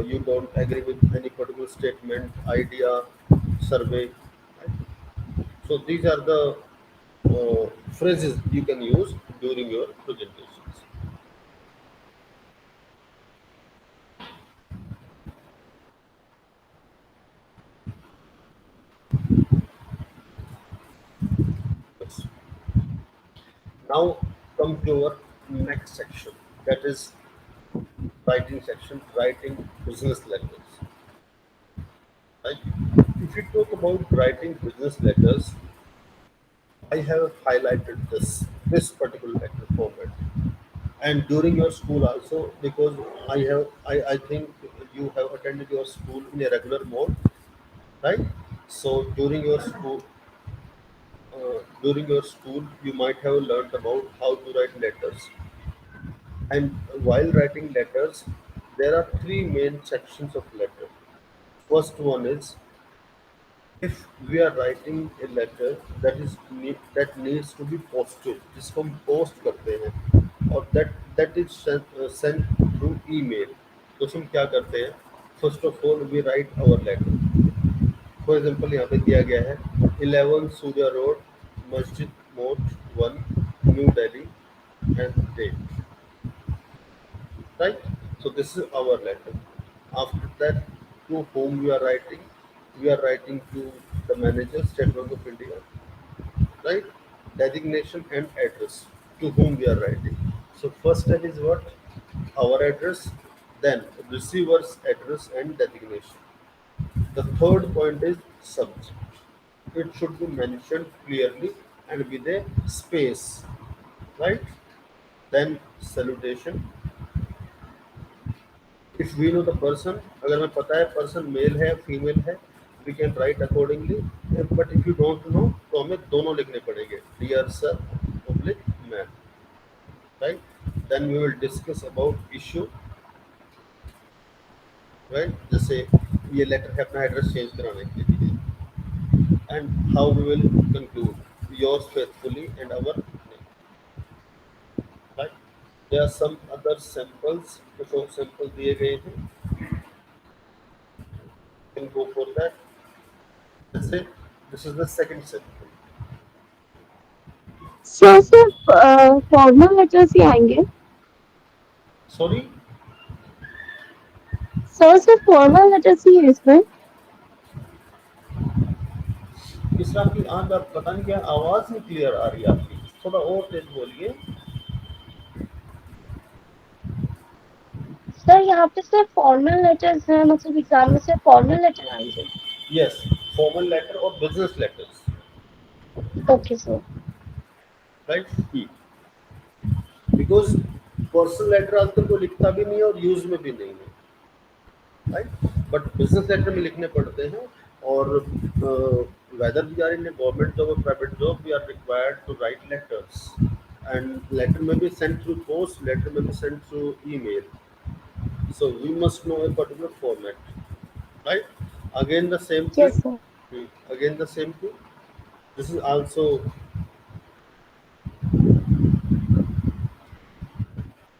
you don't agree with any particular statement, idea, survey, right? So these are the phrases you can use during your presentations. Yes. Now come to our next section, that is writing section, writing business letters, right. If you talk about writing business letters, I have highlighted this particular letter format. And during your school also, because I think you have attended your school in a regular mode, right. So during your school you might have learned about how to write letters. And while writing letters, there are three main sections of letter. First one is, if we are writing a letter that needs to be posted, जिसको हम post करते हैं, और that is sent through email, तो हम क्या करते हैं, first of all we write our letter. For example यहाँ पे दिया गया है 11 Surya road, Masjid Moth 1, new Delhi, and date, right. So this is our letter. After that, to whom we are writing, we are writing to the manager, State Bank of India, right. Designation and address, to whom we are writing. So first step is what, our address, then receiver's address and designation. The third point is subject. It should be mentioned clearly and with a space, right. Then salutation. If we know the person, अगर हमें पता है person male है female है, we can write accordingly. But if you don't know, तो हमें दोनों लिखने पड़ेंगे, dear sir, public man, right. Then we will discuss about issue, right? जैसे ये लेटर है अपना एड्रेस चेंज कराने के लिए, and how we will conclude yours faithfully and our name, right? There are some other samples, कुछ और sample दिए गए हैं, can go for that. जैसे this is the second sample. Sir सिर्फ फॉर्मल लेटर्स ही आएंगे? Sorry, सर सिर्फ formal letters ही है इसमें? इस तरह की आप पता नहीं क्या आवाज नहीं क्लियर आ रही है आपकी, थोड़ा और तेज बोलिए। सर यहाँ पे सिर्फ फॉर्मल लेटर्स हैं, मतलब एग्जाम में सिर्फ फॉर्मल लेटर आएंगे? यस, फॉर्मल लेटर और business letters, okay sir. Right? Because personal letter आजकल कोई लिखता भी नहीं है और यूज में भी नहीं है, राइट? बट बिजनेस लेटर में लिखने पड़ते हैं, और whether we are in a government job और private job, we are required to write letters, and letter में भी सेंड थ्रू पोस्ट, लेटर में भी send through email, so we must know a particular format, right? Again the same thing. Yes sir. Again the same thing. This is also,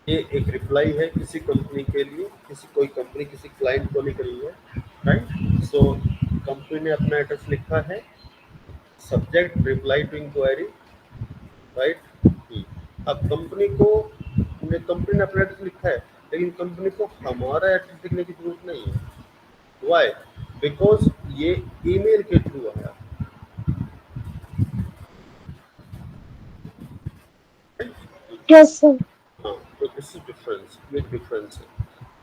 ये एक reply है किसी company के लिए, किसी कोई कंपनी किसी क्लाइंट को लिख रही है, राइट? सो कंपनी ने अपना एड्रेस लिखा है, subject reply to inquiry, right? अब कंपनी ने अपना एड्रेस लिखा है, लेकिन कंपनी को हमारा एड्रेस लिखने की जरूरत नहीं है। वाई? बिकॉज ये ईमेल के थ्रू आया, yes sir. so this is difference, big difference.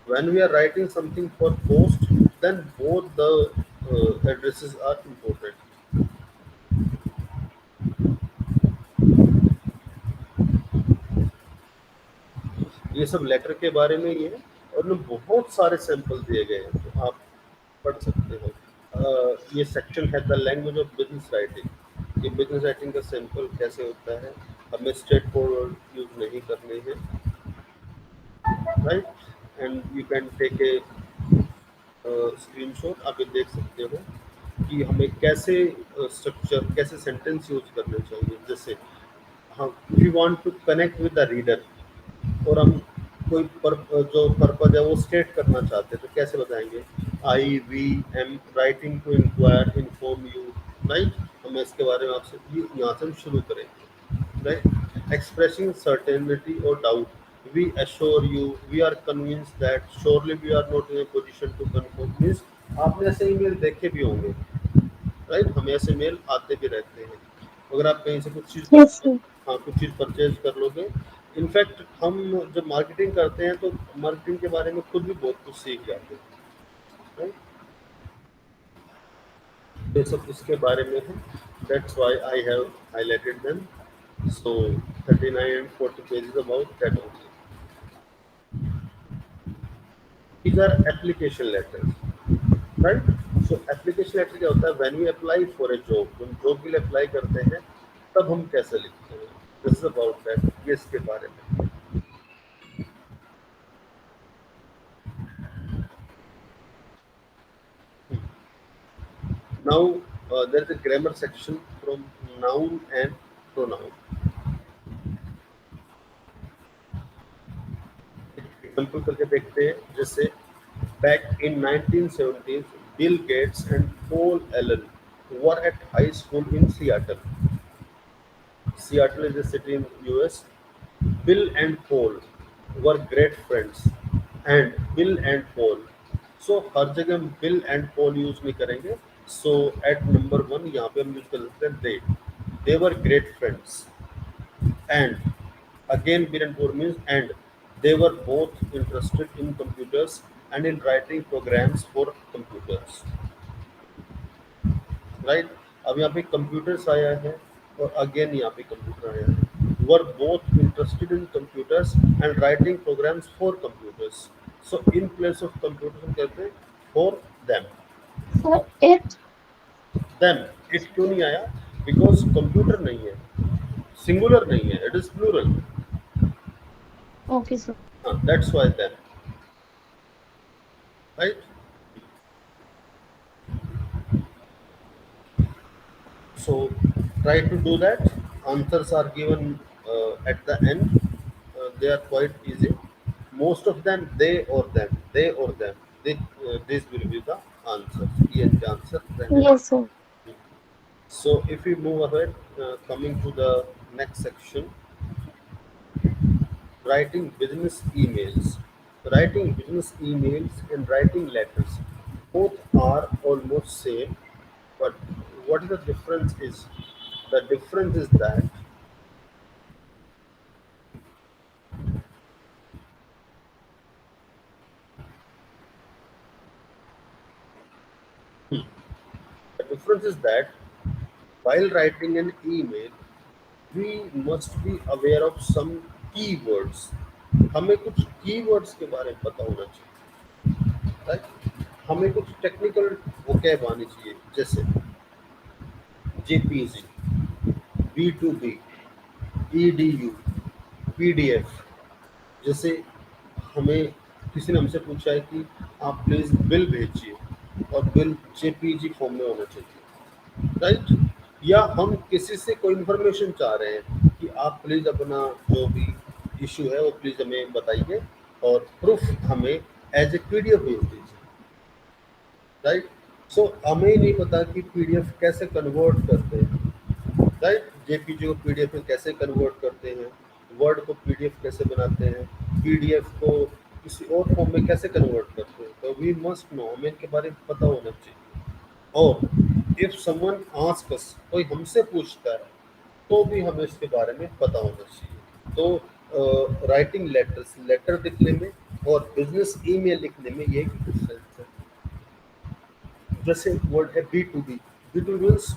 When we are writing something for post, then both the addresses are important. ये सब लेटर के बारे में ही है, और उनमें बहुत सारे सैंपल दिए गए हैं, तो आप पढ़ सकते हो। ये सेक्शन है the language of business writing. ये बिजनेस राइटिंग का सैंपल कैसे होता है, हमें स्ट्रेट फॉरवर्ड यूज नहीं करने हैं, right? And you can take a screenshot, आप ये देख सकते हो कि हमें कैसे स्ट्रक्चर, कैसे सेंटेंस यूज करने चाहिए। जैसे हम we want to connect with the reader, और हम कोई जो पर्पज है वो स्टेट करना चाहते हैं, तो कैसे बताएंगे? I we am writing to enquire inform you, right? हमें इसके बारे में आपसे यहाँ से हम शुरू करेंगे, राइट? एक्सप्रेसिंग सर्टेनिटी और doubt, we assure you, we are convinced that, surely we are not in a position to confirm, means आपने ऐसे ईमेल देखे भी होंगे, राइट? हमें ऐसे मेल आते भी रहते हैं, अगर आप कहीं से कुछ चीज़ यस परचेज, सर। हाँ कुछ चीज़ परचेज कर लोगे। इनफैक्ट हम जब मार्केटिंग करते हैं तो मार्केटिंग के बारे में खुद भी बहुत कुछ सीख जाते हैं, राइट? ये सब इसके बारे में है, that's why I have highlighted them, so 39 and 40 pages about that only. These are application letters, right? So application letter क्या होता है? When we apply for a job, हम जॉब के लिए अप्लाई करते हैं, तब हम कैसे लिखते हैं? This is about that, ये इसके बारे में। Now there is a grammar section from noun and pronoun. Example करके देखते हैं, जैसे back in 1970s, Bill Gates and Paul Allen were at high school in Seattle. Seattle is a city in US. Bill and Paul were great friends, and Bill and Paul. So हर जगह हम Bill and Paul use नहीं करेंगे. So at number 1 यहाँ पे हम use कर सकते हैं they. They were great friends, and again Bill and Paul means and. They were both interested in computers and in writing programs for computers. Right? अब यहाँ पे कंप्यूटर्स आया है, और अगेन यहाँ पे कंप्यूटर आया है। Were both interested in computers and writing programs for computers, so in place of computers हम कहते हैं for them. Sir it. Them, it क्यों नहीं आया? बिकॉज कंप्यूटर नहीं है, सिंगुलर नहीं है, it is plural. Okay, sir. That's why then, right? So try to do that. Answers are given at the end. They are quite easy. Most of them, they or them, they or them. This will be the answer. ENT answer primarily. Yes, sir. So if we move ahead, coming to the next section, writing business emails. Writing business emails and writing letters, both are almost same, but what is the difference is, the difference is that the difference is that while writing an email, we must be aware of some keywords. हमें कुछ keywords के बारे में पता होना चाहिए, right? हमें कुछ टेक्निकल वोकैब आनी चाहिए, जैसे जेपीजी, बी2बी, ईडीयू, पीडीएफ। जैसे हमें किसी ने हमसे पूछा है कि आप प्लीज़ बिल भेजिए, और बिल जेपीजी फॉर्म में होना चाहिए, राइट? या हम किसी से कोई इन्फॉर्मेशन चाह रहे हैं कि आप प्लीज़ अपना जो भी इशू है वो प्लीज़ हमें बताइए, और प्रूफ हमें एज ए पीडीएफ भेज दीजिए, राइट? सो हमें नहीं पता कि पीडीएफ कैसे कन्वर्ट करते हैं, राइट? जेपीजी को पीडीएफ में कैसे कन्वर्ट करते हैं, वर्ड को पीडीएफ कैसे बनाते हैं, पीडीएफ को किसी और फॉर्म में कैसे कन्वर्ट करते हैं। तो वी मस्ट नो, हमें इनके बारे में पता होना चाहिए। और इफ समवन आस्क अस, कोई हमसे पूछता है, तो भी हमें इसके बारे में पता होना चाहिए। तो राइटिंग लेटर्स, लेटर लिखने में और बिजनेस ईमेल लिखने में ये डिफरेंस है। जैसे वर्ड है B to B to means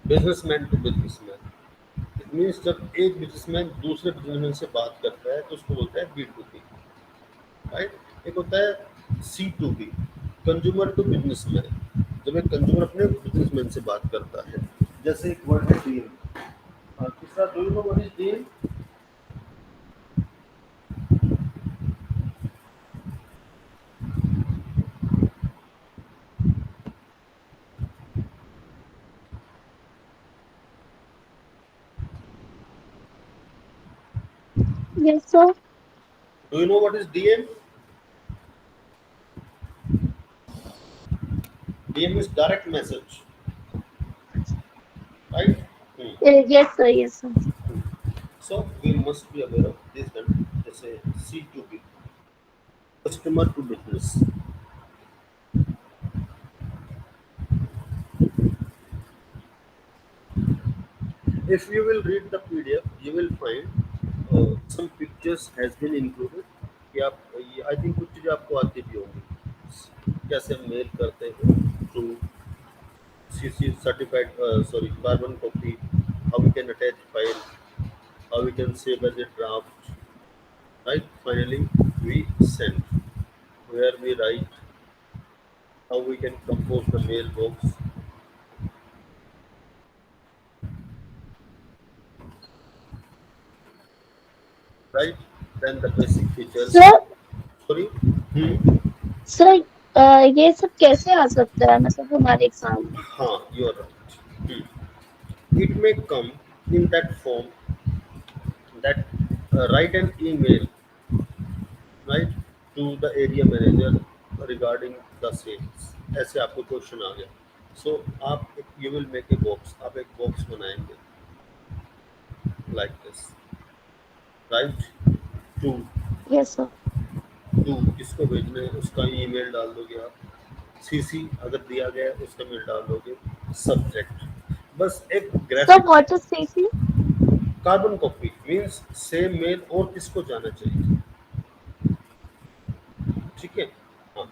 businessman to businessman. It means जब एक बिजनेसमैन दूसरे बिजनेसमैन से बात करता है तो उसको बोलता है बी टू बी, राइट? एक होता है C to B, consumer to businessman, जब एक कंज्यूमर अपने बिजनेसमैन से बात करता है। जैसे एक वर्ड है डील। तीसरा, do you know what is deal? Yes, sir. Do you know what is DM? DM is direct message, right? Yes, sir. Yes, sir. So we must be aware of this then. जैसे C to B, customer to business. If you will read the PDF, you will find some pictures has been included, कि आप I think कुछ चीज़ें आपको आती भी होंगी, कैसे हम मेल करते हैं through CC certified, sorry, carbon copy, how we can attach file, how we can save as a draft, right? Finally, we send, where we write, how we can compose the mailbox, right? Then the basic features. Sir, Sorry. Hmm. sir, ये सब कैसे आ सकता है मतलब हमारे exam में? हाँ, you are right. It may come in that form, that write an email, right, to the area manager regarding the sales। ऐसे आपको क्वेश्चन आ गया, सो आप you will make a box, आप एक बॉक्स बनाएंगे like this, right? To Yes, sir. To किसको भेजना है उसका ईमेल डाल दोगे आप, सीसी अगर दिया गया है उसका मेल डाल दोगे, सब्जेक्ट, बस एक Sir, graphic. what is CC? Carbon copy means same mail और किसको जाना चाहिए, ठीक है? हाँ,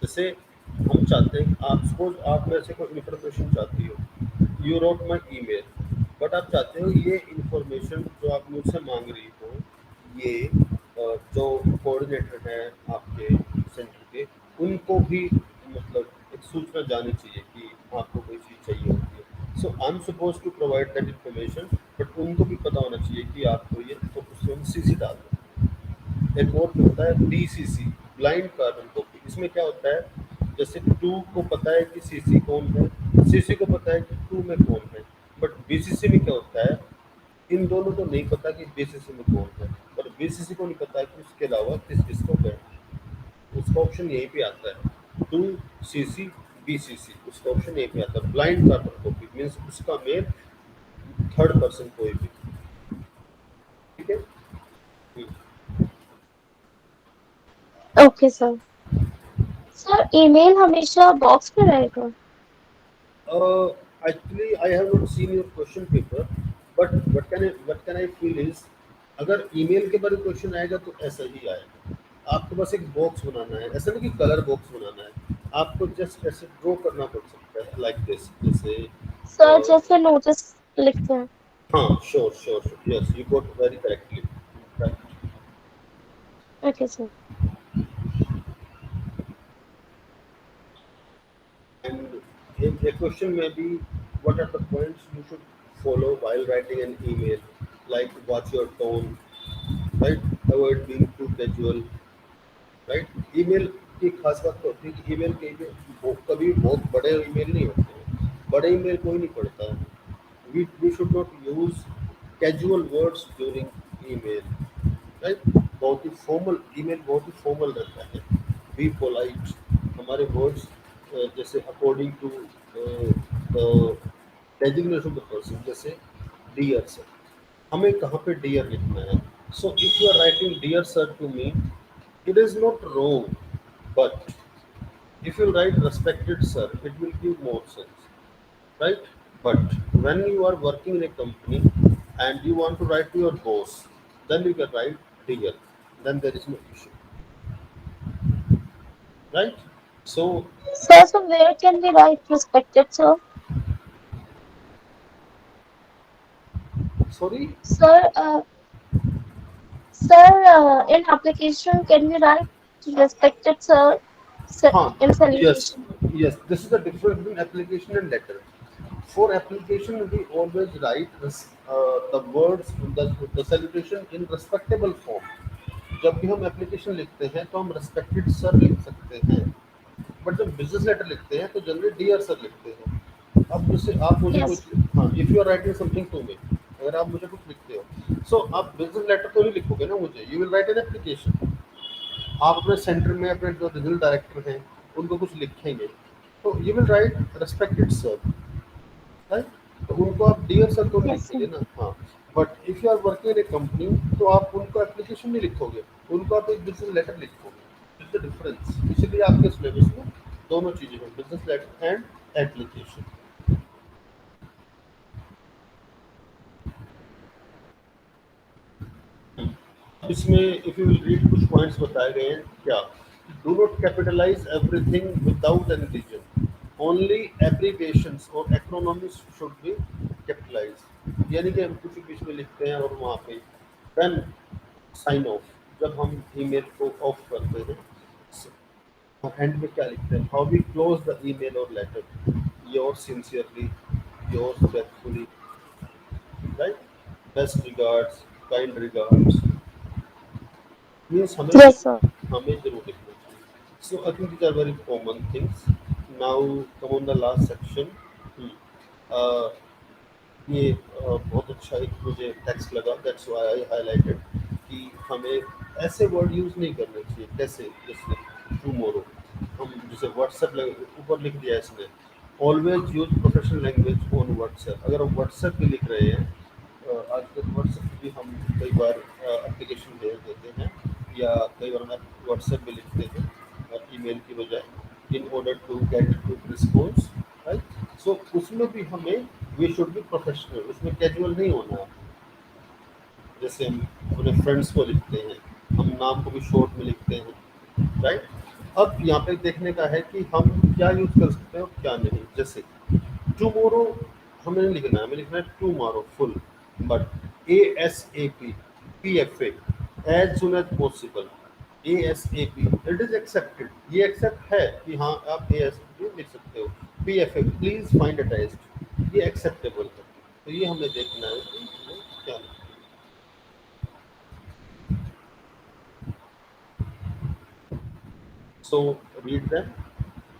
जैसे हम चाहते हैं, आप सपोज आप मेरे से कोई इन्फॉर्मेशन चाहती हो, you wrote my email, but आप चाहते हो ये इन्फॉर्मेशन जो आप मुझसे मांग रही हो, ये जो कोऑर्डिनेटर हैं आपके सेंटर के, उनको भी मतलब एक सूचना जानी चाहिए कि आपको कोई चीज़ चाहिए होती है। So I am suppose to provide that information, but उनको भी पता होना चाहिए कि आपको ये, तो उसमें हम सीसी डाल दें। एक और जो होता है बीसीसी, ब्लाइंड कार्बन कॉपी। इसमें क्या होता है, जैसे टू को पता है कि सीसी कौन है, सीसी को पता है कि टू में कौन है, बट बीसीसी में क्या होता है, इन दोनों को नहीं पता कि बीसीसी में कौन है, और बीसीसी को नहीं पता कि उसके अलावा किस किसको है। उसका ऑप्शन यहीं पे आता है, टू सीसी बीसीसी, उसका ऑप्शन यहीं पे आता है। ब्लाइंड कार्बन कॉपी मीन्स उसका मेल थर्ड पर्सन कोई भी। ठीक है। Okay sir. सर ईमेल हमेशा बॉक्स में रहेगा? Actually, I have not seen your question paper, but what can I feel is, अगर ईमेल के बारे में क्वेश्चन आएगा तो ऐसा ही आएगा। आपको बस एक बॉक्स बनाना है, ऐसा नहीं कि कलर बॉक्स बनाना है, आपको जस्ट ऐसे ड्रॉ करना पड़ सकता है लाइक दिस, जैसे सर जैसे नोटिस लिखते हैं। हाँ, sure sure sure, yes you got very correctly right. Okay sir. And a question may be, what are the points you should follow while writing an email? Like, watch your tone, right? Avoid being too casual, right? Email की खास बात तो होती है कि email के लिए कभी बहुत बड़े ईमेल नहीं होते हैं, बड़े ईमेल कोई नहीं पढ़ता है। We should not use casual words during email, राइट। बहुत ही फॉर्मल ईमेल, बहुत ही फॉर्मल रहता है। बी पोलाइट, हमारे वर्ड्स जैसे according to the designation of the person, जैसे डियर सर, हमें कहाँ पे डियर लिखना है। So if you are writing dear sir to me, it is not wrong, but if you write respected sir, it will give more sense, right? But when you are working in a company and you want to write to your boss, then you can write dear, then there is no issue, right? So Sir, so where can we write respected sir? sorry, Sir, sir, in application, can we write respected sir huh, in yes, salutation? yes, this is the difference between application and letter. For application we always write the words, the salutation in respectable form. जब भी हम application लिखते हैं तो हम respected sir लिख सकते हैं, बट जब बिजनेस लेटर लिखते हैं तो जनरली डियर सर लिखते हैं। अब जैसे आप मुझे Yes. कुछ, हाँ, if you are writing something to me, अगर आप मुझे कुछ लिखते हो, सो आप बिजनेस लेटर तो नहीं लिखोगे ना मुझे, you will write an application. आप अपने सेंटर में अपने जो रीजनल डायरेक्टर हैं उनको कुछ लिखेंगे, तो you will write respected sir, right. तो उनको आप डियर सर तो नहीं Yes, sir. लिखेंगे ना, हाँ। But if you are working in a company, तो आप उनको एप्लीकेशन नहीं लिखोगे, उनको आप एक बिजनेस लेटर लिखोगे। Is the difference. इसलिए आपके सिलेबस में दोनों चीजें हैं, बिजनेस लेटर एंड एप्लीकेशन। इसमें इफ यू विल रीड, कुछ पॉइंट्स बताए गए हैं क्या, do not capitalize everything without an reason, only abbreviations और एक्रोनॉमिक्स शुड बी कैपिटलाइज। यानी कि हम कुछ बीच में लिखते हैं और वहाँ पे देन साइन ऑफ, जब हम ईमेल को ऑफ करते हैं, एंड में क्या लिखते हैं, how we close the email और letter, your sincerely, your faithfully, right, best regards, kind regards, means हमें Yes, जरूर, sir. हमें जरूर लिखना चाहिए। So I think these are very common things. Now come on the last section. ये बहुत अच्छा एक मुझे टेक्स्ट लगा, दैट्स व्हाई आई हाईलाइटेड, कि हमें ऐसे वर्ड यूज़ नहीं करने चाहिए, कैसे, जैसे टुमारो, हम जैसे व्हाट्सएप ऊपर लिख दिया इसने, always use professional language on WhatsApp. अगर हम व्हाट्सएप पे लिख रहे हैं, आजकल व्हाट्सएप भी हम कई बार एप्लीकेशन भेज देते हैं, या कई बार हम व्हाट्सएप पे लिखते हैं ईमेल की बजाय, in order to get quick response, right. So उसमें भी हमें, वी शुड बी प्रोफेशनल, उसमें कैजुअल नहीं होना है। जैसे हम अपने फ्रेंड्स को लिखते हैं, हम नाम को भी शॉर्ट में लिखते हैं, राइट। अब यहाँ पे देखने का है कि हम क्या यूज़ कर सकते हैं और क्या नहीं। जैसे टुमारो हमें नहीं लिखना है, हमें लिखना है tomorrow full, but A S A P, P F as soon as possible, A S A P, it is accepted, ये एक्सेप्ट है कि हाँ आप ए एस पी लिख सकते हो। P F A, please find attached, ये एक्सेप्टेबल है, तो ये हमें देखना है कि वो क्या लिखते हैं। So read them,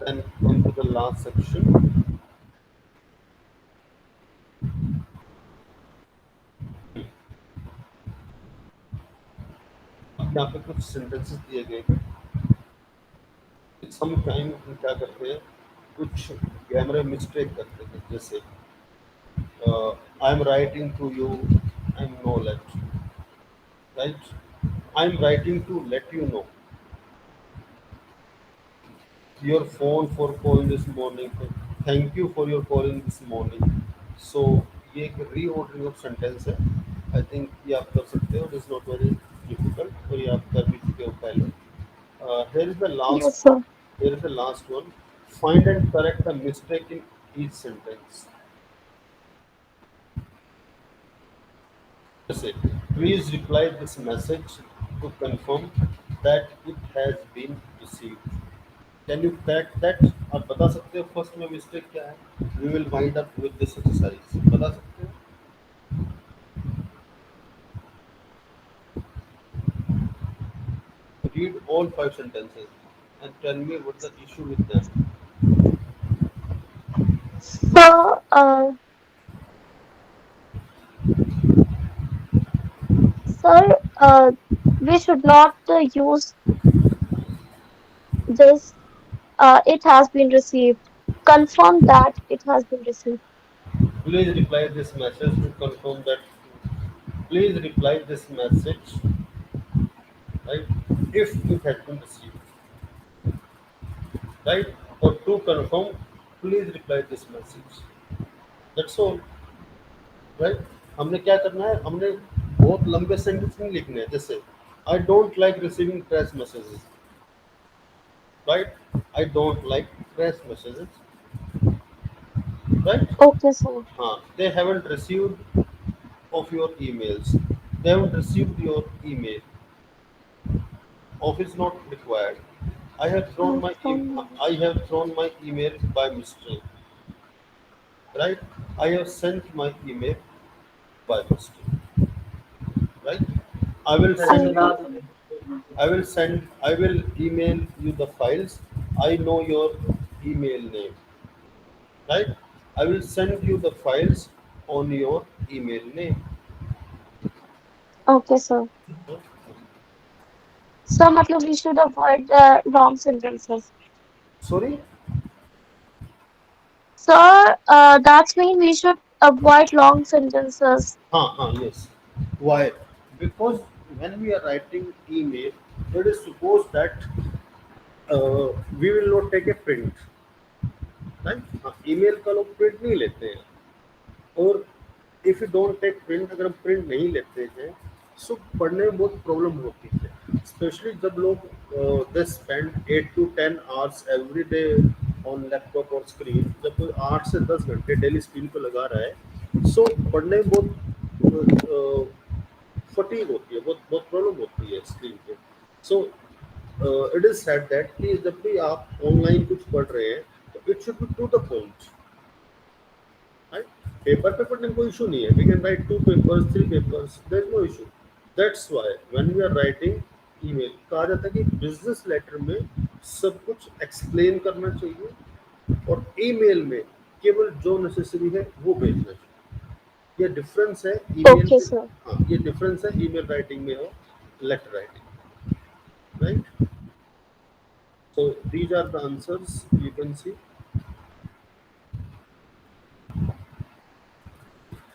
then come to the last section. अब यहाँ पे कुछ सेंटेंसेस दिए गए हैं। सम टाइम हम क्या करते हैं, कुछ ग्रामर मिस्टेक करते हैं, जैसे I am writing to you, I am no let, right, I am writing to let you know your phone for calling this morning, thank you for your calling this morning. So ये एक reordering of sentence है, I think ये आप कर सकते हो, it is not very difficult, और ये आप कर भी चुके हो पहले। here is the Yes, last sir. here is the last one. Find and correct the mistake in each sentence. जैसे please reply this message to confirm that it has been received. Can you that that आप बता सकते हो first में mistake क्या है? We will wind up with this exercise, बता सकते हो? Read all five sentences and tell me what the issue with them. So, sir, we should not use this. It has been received. Confirm that it has been received. Please reply this message to confirm that. Please reply this message, right? If it has been received, right? Or to confirm, please reply this message. That's all, right? हमने क्या करना है? हमने बहुत लंबे sentence नहीं लिखने हैं, जैसे I don't like receiving trash messages, right? I don't like trash messages, right? Okay, sir. They haven't received of your emails. They haven't received your email. Office not required. I have thrown my Confirm. I have thrown my email by mistake, right? I have sent my email by mistake, right? I will I send will. you. I will email you the files. I know your email name, right? I will send you the files on your email name. Okay, sir. So, matlab we should avoid the wrong sentences. Sorry? Sir, that's mean we should avoid long sentences. Yes. Why? Because when we are writing email, it is supposed that we will not take a print, right? Email का लोग print नहीं लेते हैं, और if you don't take print, अगर हम print नहीं लेते हैं, सो पढ़ने में बहुत प्रॉब्लम होती है, स्पेशली जब लोग they spend 8 to 10 hours every day on laptop और स्क्रीन, जब कोई 8 से 10 घंटे डेली स्क्रीन को लगा रहा है, सो पढ़ने में बहुत फटीग होती है, बहुत बहुत प्रॉब्लम होती है स्क्रीन पे। So it is said that कि जब भी आप ऑनलाइन कुछ पढ़ रहे हैं, तो it should be to the point, right? Paper पे पढ़ने में कोई इशू नहीं है, we can write 2 papers 3 papers, there is no issue. That's why when we are writing email, कहा जाता है कि बिजनेस लेटर में सब कुछ एक्सप्लेन करना चाहिए, और ईमेल में केवल जो नेसेसरी है वो भेजना चाहिए। ये डिफरेंस है ईमेल Okay, में। sir. हाँ, ये डिफरेंस है ईमेल राइटिंग में और letter writing, right? So these are the answers you can see.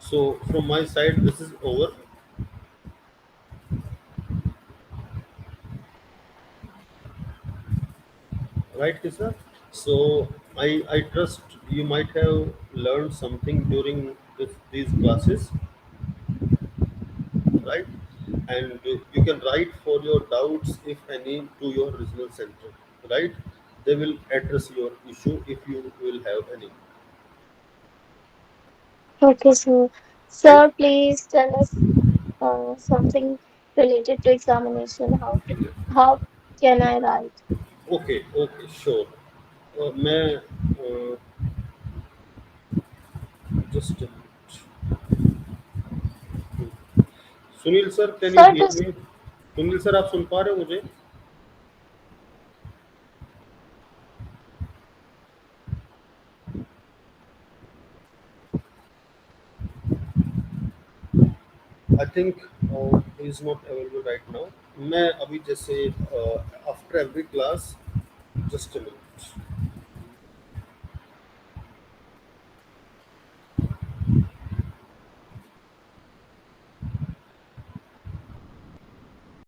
So from my side this is over, right, Kisa? So I trust you might have learned something during these classes, right? And you can write for your doubts, if any, to your regional center, right? They will address your issue if you will have any, Okay, sir. right? Sir, please tell us something related to examination. How can I write? Okay, okay, sure. मैं just Sunil sir, can you sir hear me? Sunil sir, आप सुन पा रहे हो मुझे? I think he is not available right now. मैं अभी जैसे after every class, just a minute.